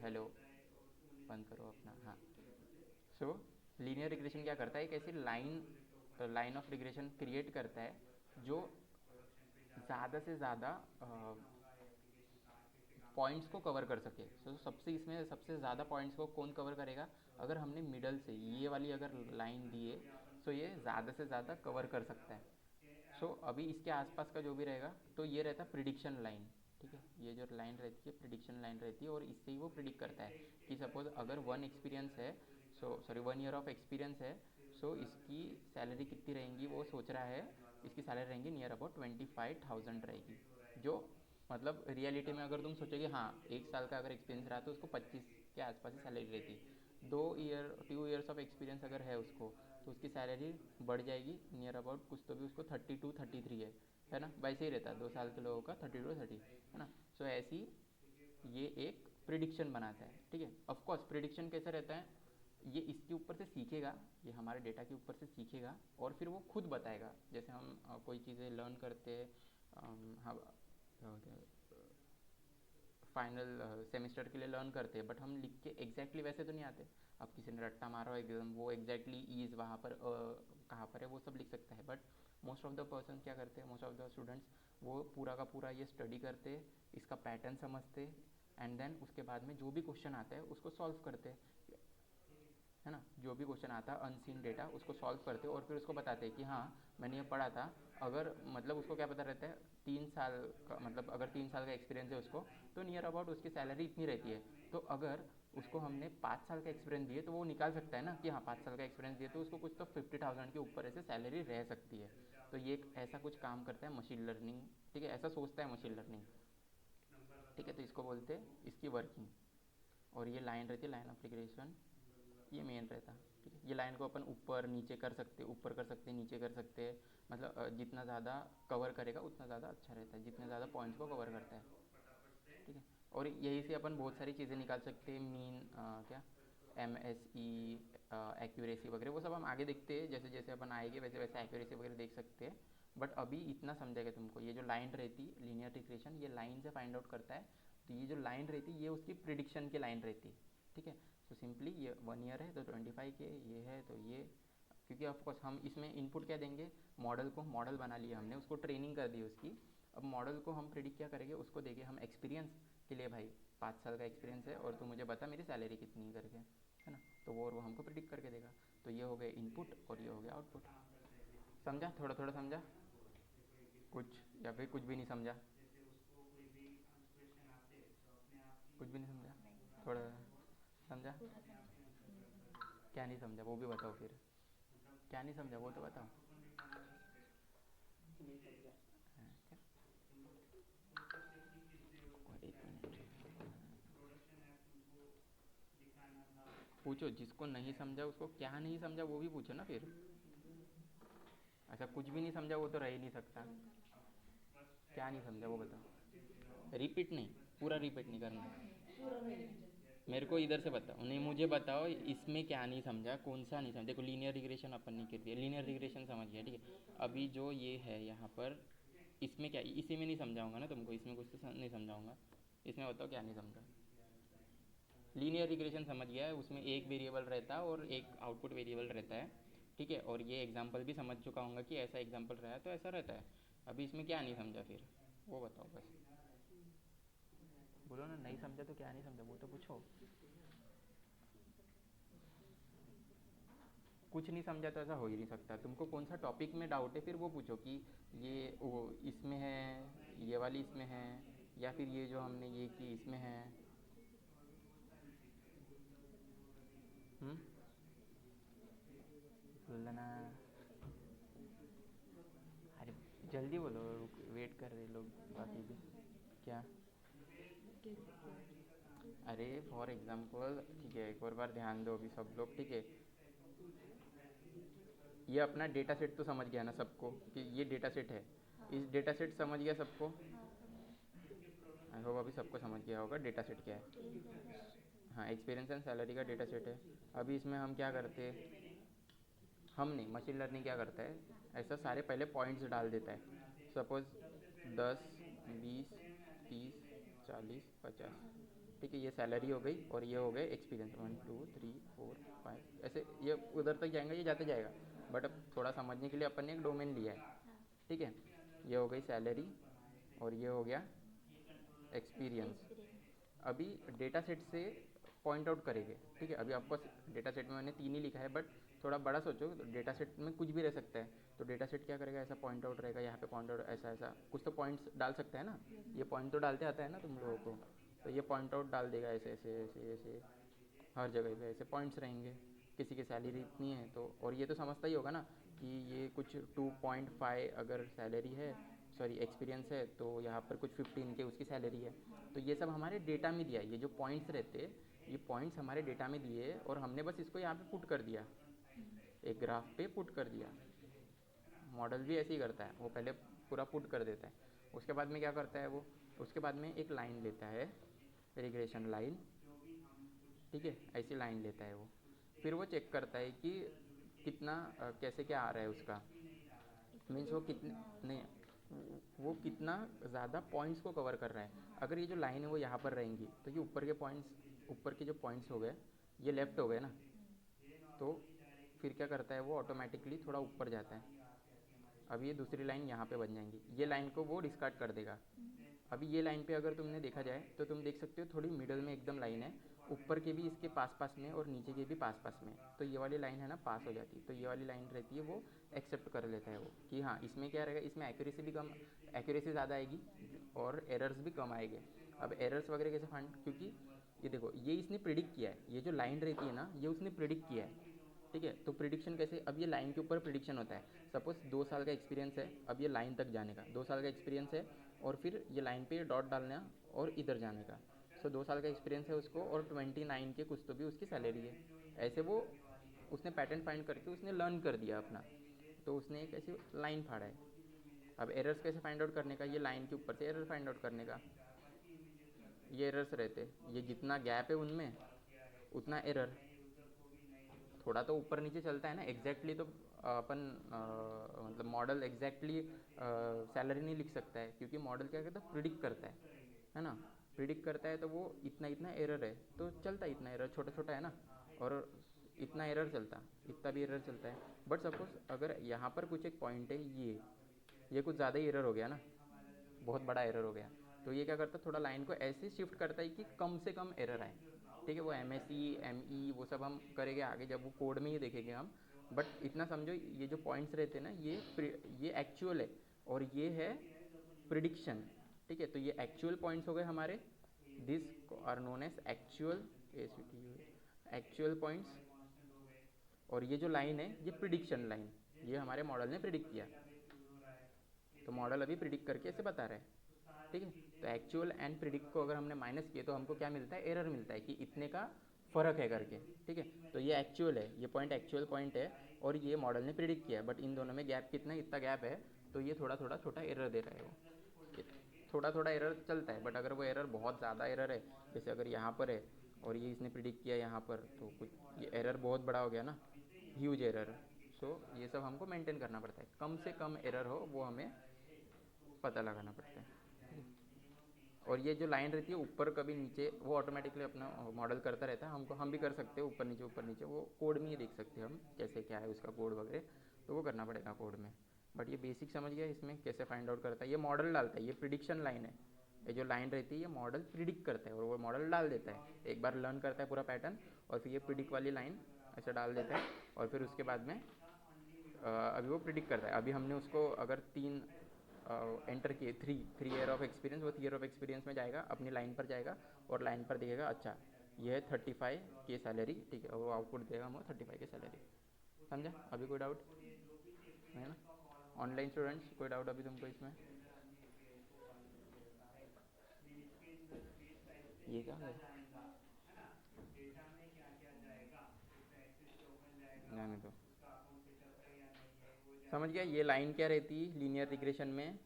हेलो, बंद करो अपना, हाँ। सो लीनियर रिग्रेशन क्या करता है, एक ऐसी लाइन ऑफ रिग्रेशन क्रिएट करता है जो ज़्यादा से ज़्यादा पॉइंट्स को कवर कर सके। सो सबसे इसमें सबसे ज़्यादा पॉइंट्स को कौन कवर करेगा, अगर हमने मिडल से ये वाली अगर लाइन दी है, सो ये ज़्यादा से ज़्यादा कवर कर सकता है। सो अभी इसके आसपास का जो भी रहेगा तो ये रहता है प्रिडिक्शन लाइन। ठीक है, ये जो लाइन रहती है प्रिडिक्शन लाइन रहती है, और इससे ही वो प्रिडिक्ट करता है कि सपोज अगर 1 एक्सपीरियंस है, so sorry 1 year of experience है, सो इसकी सैलरी कितनी रहेंगी वो सोच रहा है। इसकी सैलरी रहेंगी नियर अबाउट 25,000 रहेगी, जो मतलब रियलिटी में अगर तुम सोचोगे हाँ 1 साल का अगर एक्सपीरियंस रहा तो उसको 25 के आसपास ही सैलरी रहती। 2 ईयर्स ऑफ एक्सपीरियंस अगर है उसको, तो उसकी सैलरी बढ़ जाएगी नियर अबाउट, कुछ तो भी उसको 32-33 है ना, वैसे ही रहता है 2 साल के लोगों का 32-30, है ना। सो ऐसी ये एक प्रिडिक्शन बनाता है। ठीक है, ऑफ कोर्स प्रिडिक्शन कैसा रहता है, ये इसके ऊपर से सीखेगा, ये हमारे डेटा के ऊपर से सीखेगा और फिर वो खुद बताएगा। जैसे हम कोई चीज़ें लर्न करते हैं, हम फाइनल सेमेस्टर के लिए लर्न करते हैं, बट हम लिख के एग्जैक्टली वैसे तो नहीं आते। अब किसी ने रट्टा मारा हो एकदम, वो एग्जैक्टली ईज वहाँ पर कहाँ पर है वो सब लिख सकता है। But most of the person क्या करते हैं, मोस्ट ऑफ द स्टूडेंट्स वो पूरा का पूरा ये स्टडी करते, इसका पैटर्न समझते, एंड देन उसके बाद में जो भी क्वेश्चन आता है उसको सॉल्व करते, है ना। जो भी क्वेश्चन आता है अनसीन डेटा उसको सॉल्व करते और फिर उसको बताते हैं कि हाँ मैंने ये पढ़ा था। अगर मतलब उसको क्या पता रहता है, 3 साल का, मतलब अगर 3 साल का एक्सपीरियंस है उसको, तो नियर अबाउट उसकी सैलरी इतनी रहती है। तो अगर उसको हमने 5 साल का एक्सपीरियंस दिए तो वो निकाल सकता है ना कि हाँ 5 साल का एक्सपीरियंस दिए तो उसको कुछ तो 50,000 के ऊपर ऐसे सैलरी रह सकती है। तो ये एक ऐसा कुछ काम करता है मशीन लर्निंग। ठीक है, ऐसा सोचता है मशीन लर्निंग। ठीक है, तो इसको बोलते हैं इसकी वर्किंग। और ये लाइन रहती है लाइन ऑफ रिग्रेशन, ये मेन रहता। ठीक है, ये लाइन को अपन ऊपर नीचे कर सकते, ऊपर कर सकते, नीचे कर सकते, मतलब जितना ज़्यादा कवर करेगा उतना ज़्यादा अच्छा रहता है, जितने ज़्यादा पॉइंट्स को कवर करता है। ठीक है, और यही से अपन बहुत सारी चीज़ें निकाल सकते हैं, मीन क्या, MSE, एक्यूरेसी वगैरह, वो सब हम आगे देखते हैं, जैसे जैसे अपन आएंगे वैसे वैसे एक्यूरेसी वगैरह देख सकते हैं। बट अभी इतना समझेगा तुमको, ये जो लाइन रहती लीनियर रिग्रेशन, ये लाइन से फाइंड आउट करता है। तो ये जो लाइन रहती ये उसकी प्रिडिक्शन की लाइन रहती। ठीक है, तो सिंपली ये 1 ईयर है तो 25 के, ये है तो ये, क्योंकि ऑफकोर्स हम इसमें इनपुट क्या देंगे, मॉडल को, मॉडल बना लिया हमने, उसको ट्रेनिंग कर दी उसकी। अब मॉडल को हम प्रिडिक्ट क्या करेंगे, उसको देंगे हम एक्सपीरियंस के लिए, भाई 5 साल का एक्सपीरियंस है और तू मुझे बता मेरी सैलरी कितनी करके, है ना। तो वो हमको प्रिडिक्ट करके देगा। तो ये हो गए इनपुट और ये हो गया आउटपुट। समझा, थोड़ा थोड़ा समझा कुछ, या फिर कुछ भी नहीं समझा, कुछ भी नहीं समझा, थोड़ा समझा, क्या नहीं समझा वो भी बताओ फिर, क्या नहीं समझा वो तो बताओ। हाँ, क्या, और 1 मिनट पूछो, जिसको नहीं समझा उसको क्या नहीं समझा वो भी पूछो ना फिर। अच्छा कुछ भी नहीं समझा वो तो रह ही नहीं सकता, क्या नहीं समझा वो बताओ। रिपीट नहीं, पूरा रिपीट नहीं करना। मेरे को इधर से बताओ, नहीं मुझे बताओ इसमें क्या नहीं समझा, कौन सा नहीं समझा। देखो लीनियर रिग्रेशन अपन नहीं कर दिया, लीनियर रिग्रेशन समझ गया, ठीक है। अभी जो ये है यहाँ पर, इसमें क्या, इसी में नहीं समझाऊंगा ना तुमको, इसमें कुछ तो नहीं समझाऊंगा। इसमें बताओ क्या नहीं समझा। लीनियर रिग्रेशन समझ गया है, उसमें एक वेरिएबल रहता है और एक आउटपुट वेरिएबल रहता है, ठीक है। और ये एग्जांपल भी समझ चुका हूँगा कि ऐसा एग्जांपल रहा है तो ऐसा रहता है। अभी इसमें क्या नहीं समझा फिर, वो बताओ बस। बोलो ना, नहीं समझा तो क्या नहीं समझा वो तो पूछो। कुछ नहीं समझा तो ऐसा हो ही नहीं सकता। तुमको कौन सा टॉपिक में डाउट है फिर वो पूछो कि ये वो इसमें है, ये वाली इसमें है, या फिर ये जो हमने ये की इसमें है। हम्म, बोलना ना। अरे जल्दी बोलो, वेट कर रहे लोग बाकी भी। क्या? अरे फॉर एग्जांपल, ठीक है, एक और बार ध्यान दो अभी सब लोग, ठीक है। ये अपना डेटा सेट तो समझ गया ना सबको कि ये डेटा सेट है। इस डेटा सेट समझ गया सबको। आई होप अभी सबको समझ गया होगा डेटा सेट क्या है। हाँ, एक्सपीरियंस एंड सैलरी का डेटा सेट है। अभी इसमें हम क्या करते हैं, हम नहीं, मशीन लर्निंग क्या करता है, ऐसा सारे पहले पॉइंट्स डाल देता है। सपोज़ 10, 20, 30, 40, 50, ठीक है। ये सैलरी हो गई और ये हो गए एक्सपीरियंस, 1 2 3 4 5, ऐसे ये उधर तक जाएगा, ये जाते जाएगा। बट अब थोड़ा समझने के लिए अपन ने एक डोमेन लिया है, ठीक है। ये हो गई सैलरी और ये हो गया एक्सपीरियंस। अभी डेटा सेट से पॉइंट आउट करेंगे, ठीक है। अभी आपको डेटा सेट में मैंने 3 ही लिखा है, बट थोड़ा बड़ा सोचो, डेटा सेट में कुछ भी रह सकता है। तो डेटा सेट क्या करेगा, ऐसा पॉइंट आउट रहेगा, यहाँ पे पॉइंट आउट ऐसा ऐसा कुछ तो पॉइंट्स डाल सकता है ना। ये पॉइंट तो डालते आता है ना तुम लोगों को। तो ये पॉइंट आउट डाल देगा ऐसे ऐसे ऐसे ऐसे, हर जगह पे ऐसे पॉइंट्स रहेंगे। किसी की सैलरी इतनी है तो, और ये तो समझता ही होगा ना कि ये कुछ 2.5 अगर सैलरी है, सॉरी एक्सपीरियंस है, तो यहाँ पर कुछ 15 के उसकी सैलरी है। तो ये सब हमारे डेटा में दिया है, ये जो पॉइंट्स रहते, ये पॉइंट्स हमारे डेटा में दिए और हमने बस इसको यहाँ पे पुट कर दिया, एक ग्राफ पे पुट कर दिया। मॉडल भी ऐसे ही करता है, वो पहले पूरा पुट कर देता है। उसके बाद में क्या करता है वो, उसके बाद में एक लाइन लेता है, रिग्रेशन लाइन, ठीक है, ऐसी लाइन लेता है वो। फिर वो चेक करता है कि कितना कैसे क्या आ रहा है उसका, मीन्स वो कितने, नहीं, वो कितना ज़्यादा पॉइंट्स को कवर कर रहा है। अगर ये जो लाइन है वो यहाँ पर रहेंगी तो ये ऊपर के पॉइंट्स, ऊपर के जो पॉइंट्स हो गए ये लेफ्ट हो गए ना। तो फिर क्या करता है वो, ऑटोमेटिकली थोड़ा ऊपर जाता है। अब ये दूसरी लाइन यहाँ पे बन जाएंगी, ये लाइन को वो डिस्कार्ड कर देगा। अभी ये लाइन पे अगर तुमने देखा जाए तो तुम देख सकते हो थोड़ी मिडल में एकदम लाइन है, ऊपर के भी इसके पास पास में और नीचे के भी पास पास में। तो ये वाली लाइन है ना पास हो जाती है, तो ये वाली लाइन रहती है वो एक्सेप्ट कर लेता है वो कि हाँ इसमें क्या रहेगा, इसमें एक्यूरेसी भी कम, एक्यूरेसी ज़्यादा आएगी और एरर्स भी कम आएंगे। अब एरर्स वगैरह कैसे फाइंड, क्योंकि ये देखो ये इसने प्रिडिक्ट किया है, ये जो लाइन रहती है ना ये उसने प्रिडिक्ट किया है, ठीक है। तो प्रिडिक्शन कैसे, अब ये लाइन के ऊपर प्रिडिक्शन होता है। सपोज 2 साल का एक्सपीरियंस है, अब ये लाइन तक जाने का 2 साल का एक्सपीरियंस है, और फिर ये लाइन पे डॉट डालना और इधर जाने का। सो 2 साल का एक्सपीरियंस है उसको, और 29 के कुछ तो भी उसकी सैलरी है। ऐसे वो उसने पैटर्न फाइंड करके उसने लर्न कर दिया अपना, तो उसने एक ऐसी लाइन फाड़ा है। अब एरर्स कैसे फाइंड आउट करने का, ये लाइन के ऊपर से एरर फाइंड आउट करने का। ये एरर्स रहते, ये जितना गैप है उनमें उतना एरर। थोड़ा तो ऊपर नीचे चलता है ना एग्जैक्टली, तो अपन मतलब मॉडल एग्जैक्टली सैलरी नहीं लिख सकता है, क्योंकि मॉडल क्या करता है, प्रिडिक्ट करता है ना। प्रिडिक्ट करता है तो वो इतना इतना एरर है तो चलता है, इतना एरर छोटा छोटा है ना, और इतना एरर चलता, इतना भी एरर चलता है। बट सपोज अगर यहाँ पर कुछ एक पॉइंट है, ये कुछ ज़्यादा ही एरर हो गया ना, बहुत बड़ा एरर हो गया, तो ये क्या करता है, थोड़ा लाइन को ऐसे शिफ्ट करता है कि कम से कम एरर आए, ठीक है। वो MSE ME वो सब हम करेंगे आगे, जब वो कोड में ही देखेंगे हम। बट इतना समझो, ये जो पॉइंट्स रहते हैं ना ये एक्चुअल है और ये है प्रिडिक्शन, ठीक है। तो ये एक्चुअल पॉइंट्स हो गए हमारे, this are known as actual, actual points. और ये जो लाइन है ये प्रिडिक्शन लाइन, ये हमारे मॉडल ने प्रिडिक्ट किया। तो मॉडल अभी प्रिडिक्ट करके ऐसे बता रहा है, ठीक है। तो एक्चुअल एंड प्रिडिक्ट को अगर हमने माइनस किए तो हमको क्या मिलता है, एरर मिलता है कि इतने का फ़र्क है करके, ठीक है। तो ये एक्चुअल है, ये पॉइंट एक्चुअल पॉइंट है, और ये मॉडल ने प्रिडिक्ट किया है, बट इन दोनों में गैप कितना, इतना गैप है। तो ये थोड़ा थोड़ा छोटा एरर दे रहा है वो, थोड़ा थोड़ा एरर चलता है। बट अगर वो एरर बहुत ज़्यादा एरर है, जैसे अगर यहाँ पर है और ये इसने प्रिडिक्ट किया यहाँ पर, तो कुछ ये एरर बहुत बड़ा हो गया ना, ह्यूज एरर। सो ये सब हमको मेंटेन करना पड़ता है, कम से कम एरर हो वो हमें पता लगाना पड़ता है। और ये जो लाइन रहती है ऊपर कभी नीचे, वो ऑटोमेटिकली अपना मॉडल करता रहता है, हमको हम भी कर सकते हैं ऊपर नीचे, वो कोड में ही देख सकते हैं हम कैसे क्या है उसका कोड वगैरह, तो वो करना पड़ेगा कोड में। बट ये बेसिक समझ गया इसमें कैसे फाइंड आउट करता है, ये मॉडल डालता है, ये प्रिडिक्शन लाइन है, ये जो लाइन रहती है ये मॉडल प्रिडिक्ट करता है और वो मॉडल डाल देता है, एक बार लर्न करता है पूरा पैटर्न और फिर ये प्रिडिक्ट वाली लाइन ऐसा डाल देता है और फिर उसके बाद में अभी वो प्रिडिक्ट करता है। अभी हमने उसको अगर 3 एंटर किए, थ्री ईयर ऑफ एक्सपीरियंस, वो 3 ईयर ऑफ एक्सपीरियंस में जाएगा, अपनी लाइन पर जाएगा और लाइन पर देखेगा अच्छा ये है 35 की सैलरी, ठीक है, और वो आउटपुट देगा हमको 35 की सैलरी। समझा? अभी कोई डाउट है ना? ऑनलाइन स्टूडेंट्स कोई डाउट अभी तुमको इसमें? ये क्या है? जाने दो। समझ गया? ये लाइन क्या रहती है लीनियर रिग्रेशन में,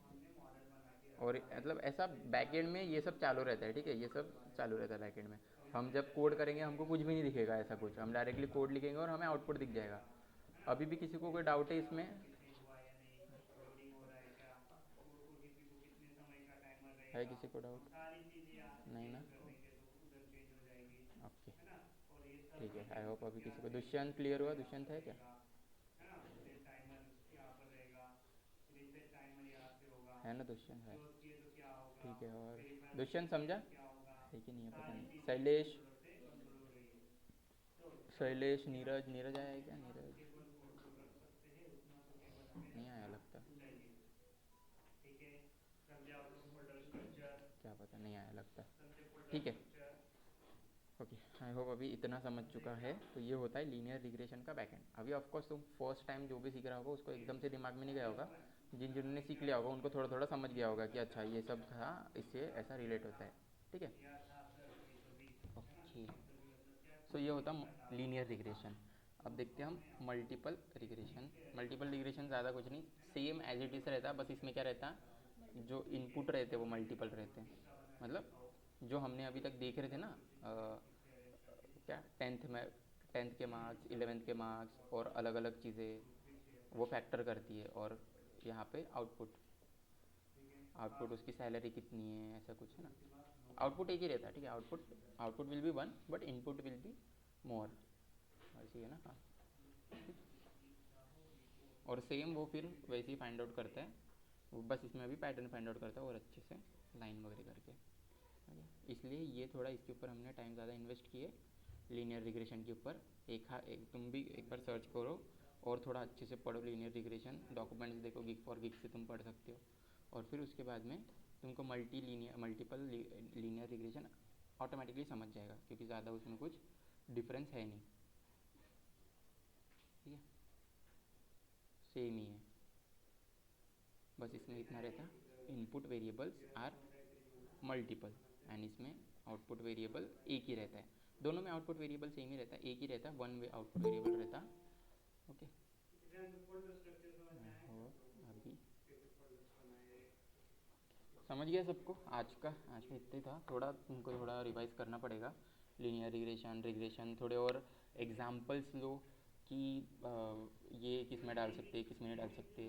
और मतलब ऐसा बैकएंड में ये सब चालू रहता है, ठीक है, ये सब चालू रहता है बैकएंड में। हम जब कोड करेंगे हमको कुछ भी नहीं दिखेगा ऐसा कुछ, हम डायरेक्टली कोड लिखेंगे और हमें आउटपुट दिख जाएगा। अभी भी किसी को कोई डाउट है इसमें? है किसी को डाउट? नहीं ना? ओके, ठीक है। आई होप अभी किसी को दुष्यंत क्लियर हुआ। दुष्यंत है क्या? है ना दुष्यंत? है, ठीक है। और दुष्यंत समझा है कि नहीं है पता नहीं। शैलेश, शैलेश, नीरज, नीरज आया है क्या? नीरज नहीं आया लगता, क्या पता, नहीं आया लगता। ठीक है, ओके। आई होप अभी इतना समझ चुका है। तो ये होता है लीनियर रिग्रेशन का बैकएंड। अभी ऑफकोर्स तुम फर्स्ट टाइम जो भी सीख रहा होगा उसको एकदम से दिमाग में नहीं गया होगा, जिन्होंने सीख लिया होगा उनको थोड़ा थोड़ा समझ गया होगा कि अच्छा ये सब था, इससे ऐसा रिलेट होता है, ठीक है, ओके। सो ये होता लीनियर रिग्रेशन। अब देखते हैं हम मल्टीपल रिग्रेशन। मल्टीपल रिग्रेशन ज़्यादा कुछ नहीं, सेम एज इट इज़ रहता है, बस इसमें क्या रहता है, जो इनपुट रहते हैं वो मल्टीपल रहते हैं। मतलब जो हमने अभी तक देख रहे थे ना, क्या टेंथ के मार्क्स, 11th के मार्क्स और अलग अलग चीज़ें वो फैक्टर करती है, और यहाँ पे आउटपुट, आउटपुट उसकी सैलरी कितनी है ऐसा कुछ है ना। आउटपुट एक ही रहता है, ठीक है, output will be one but input will be more, ऐसी है ना। हाँ, और सेम वो फिर वैसे ही फाइंड आउट करता है, वो बस इसमें अभी पैटर्न फाइंड आउट करता है और अच्छे से लाइन वगैरह करके, इसलिए ये थोड़ा इसके ऊपर हमने टाइम ज़्यादा इन्वेस्ट किए लीनियर रिग्रेशन के ऊपर। एक तुम भी एक बार सर्च करो और थोड़ा अच्छे से पढ़ो लीनियर रिग्रेशन, डॉक्यूमेंट्स देखो, गिग फॉर गिग से तुम पढ़ सकते हो, और फिर उसके बाद में तुमको मल्टीपल लीनियर रिग्रेशन ऑटोमेटिकली समझ जाएगा, क्योंकि ज़्यादा उसमें कुछ डिफरेंस है नहीं, ठीक है, सेम ही है, बस इसमें इतना रहता, input variables are multiple and इसमें आउटपुट वेरिएबल एक ही रहता है। दोनों में आउटपुट वेरिएबल सेम ही रहता है, एक ही रहता है, वन वे आउटपुट वेरिएबल रहता, ओके। अभी समझ गया सबको? आज का इतना ही था, थोड़ा तुमको थोड़ा रिवाइज करना पड़ेगा लीनियर रिग्रेशन थोड़े और एग्जाम्पल्स लो कि ये किस में डाल सकते, किस में नहीं डाल सकते।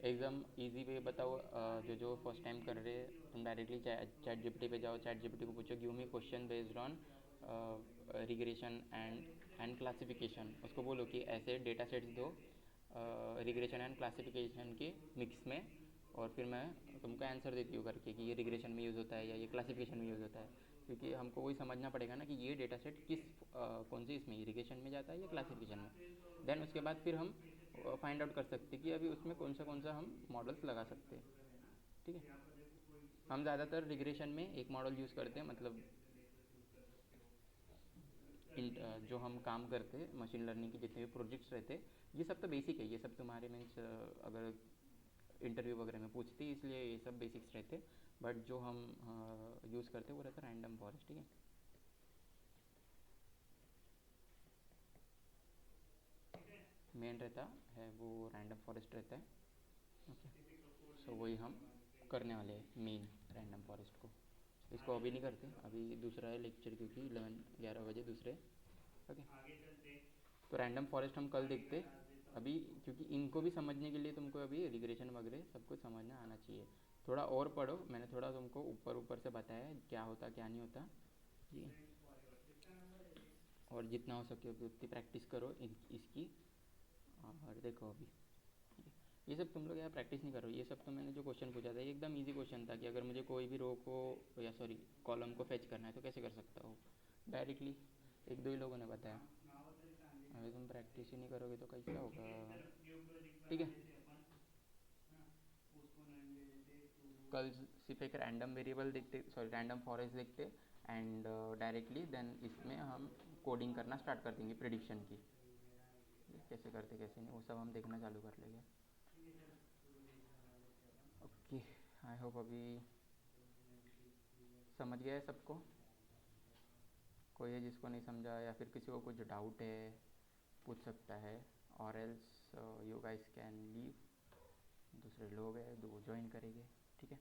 एकदम इजी वे बताओ, जो फर्स्ट टाइम कर रहे हैं, तुम डायरेक्टली चैट जीपीटी पे जाओ, चैट जीपीटी को पूछो give me question based on regression and classification, उसको बोलो कि ऐसे डेटा सेट्स दो रिग्रेशन एंड क्लासिफिकेशन के मिक्स में, और फिर मैं तुमको आंसर देती हूँ करके कि ये रिग्रेशन में यूज़ होता है या ये क्लासिफिकेशन में यूज़ होता है, क्योंकि हमको वही समझना पड़ेगा ना कि ये डेटा सेट किस कौन से इसमें इरिगेशन में जाता है या क्लासिफिकेशन में। देन उसके बाद फिर हम फाइंड आउट कर सकते हैं कि अभी उसमें कौन सा हम मॉडल्स लगा सकते हैं, ठीक है। हम ज़्यादातर रिग्रेशन में एक मॉडल यूज़ करते हैं, मतलब जो हम काम करते हैं मशीन लर्निंग के जितने भी प्रोजेक्ट्स रहते हैं, ये सब तो बेसिक है, ये सब तुम्हारे मीन्स अगर इंटरव्यू वगैरह में पूछती है, इसलिए ये सब बेसिक्स रहते, बट जो हम यूज़ करते हैं वो रहता है रैंडम फॉरेस्ट, ठीक है। मेन रहता है वो रैंडम फॉरेस्ट रहता है, ओके। सो वही हम करने वाले हैं, मेन रैंडम फॉरेस्ट को। इसको अभी नहीं करते, अभी दूसरा है लेक्चर, क्योंकि 11 11 बजे दूसरे। ओके, तो रैंडम फॉरेस्ट हम कल देखते अभी, क्योंकि इनको भी समझने के लिए तुमको अभी रिग्रेशन वगैरह सब कुछ समझना आना चाहिए। थोड़ा और पढ़ो, मैंने थोड़ा तुमको ऊपर ऊपर से बताया है क्या होता क्या नहीं होता, ठीक है। और जितना हो सके उतनी प्रैक्टिस करो इसकी। और देखो अभी, ठीक है, ये सब तुम लोग यार प्रैक्टिस नहीं करो। ये सब तो मैंने जो क्वेश्चन पूछा था ये एकदम इजी क्वेश्चन था कि अगर मुझे कोई भी रो को, या सॉरी कॉलम को फेच करना है तो कैसे कर सकता हूँ डायरेक्टली, एक दो ही लोगों ने बताया। अगर तुम प्रैक्टिस ही नहीं करोगे तो कैसा होगा, ठीक है। कल सिर्फ एक रैंडम वेरिएबल देखते, सॉरी रैंडम फॉरेस्ट देखते, एंड डायरेक्टली देन इसमें हम कोडिंग करना स्टार्ट कर देंगे प्रिडिक्शन की, कैसे करते कैसे नहीं वो सब हम देखना चालू कर लेंगे। ओके, आई होप अभी समझ गया है सबको। कोई है जिसको नहीं समझा या फिर किसी को कुछ डाउट है पूछ सकता है, और else you guys can leave. दूसरे लोग हैं वो ज्वाइन करेंगे, ठीक है।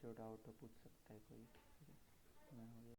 जो डाउट हो पूछ सकता है कोई, ठीक है। मैं हो गया।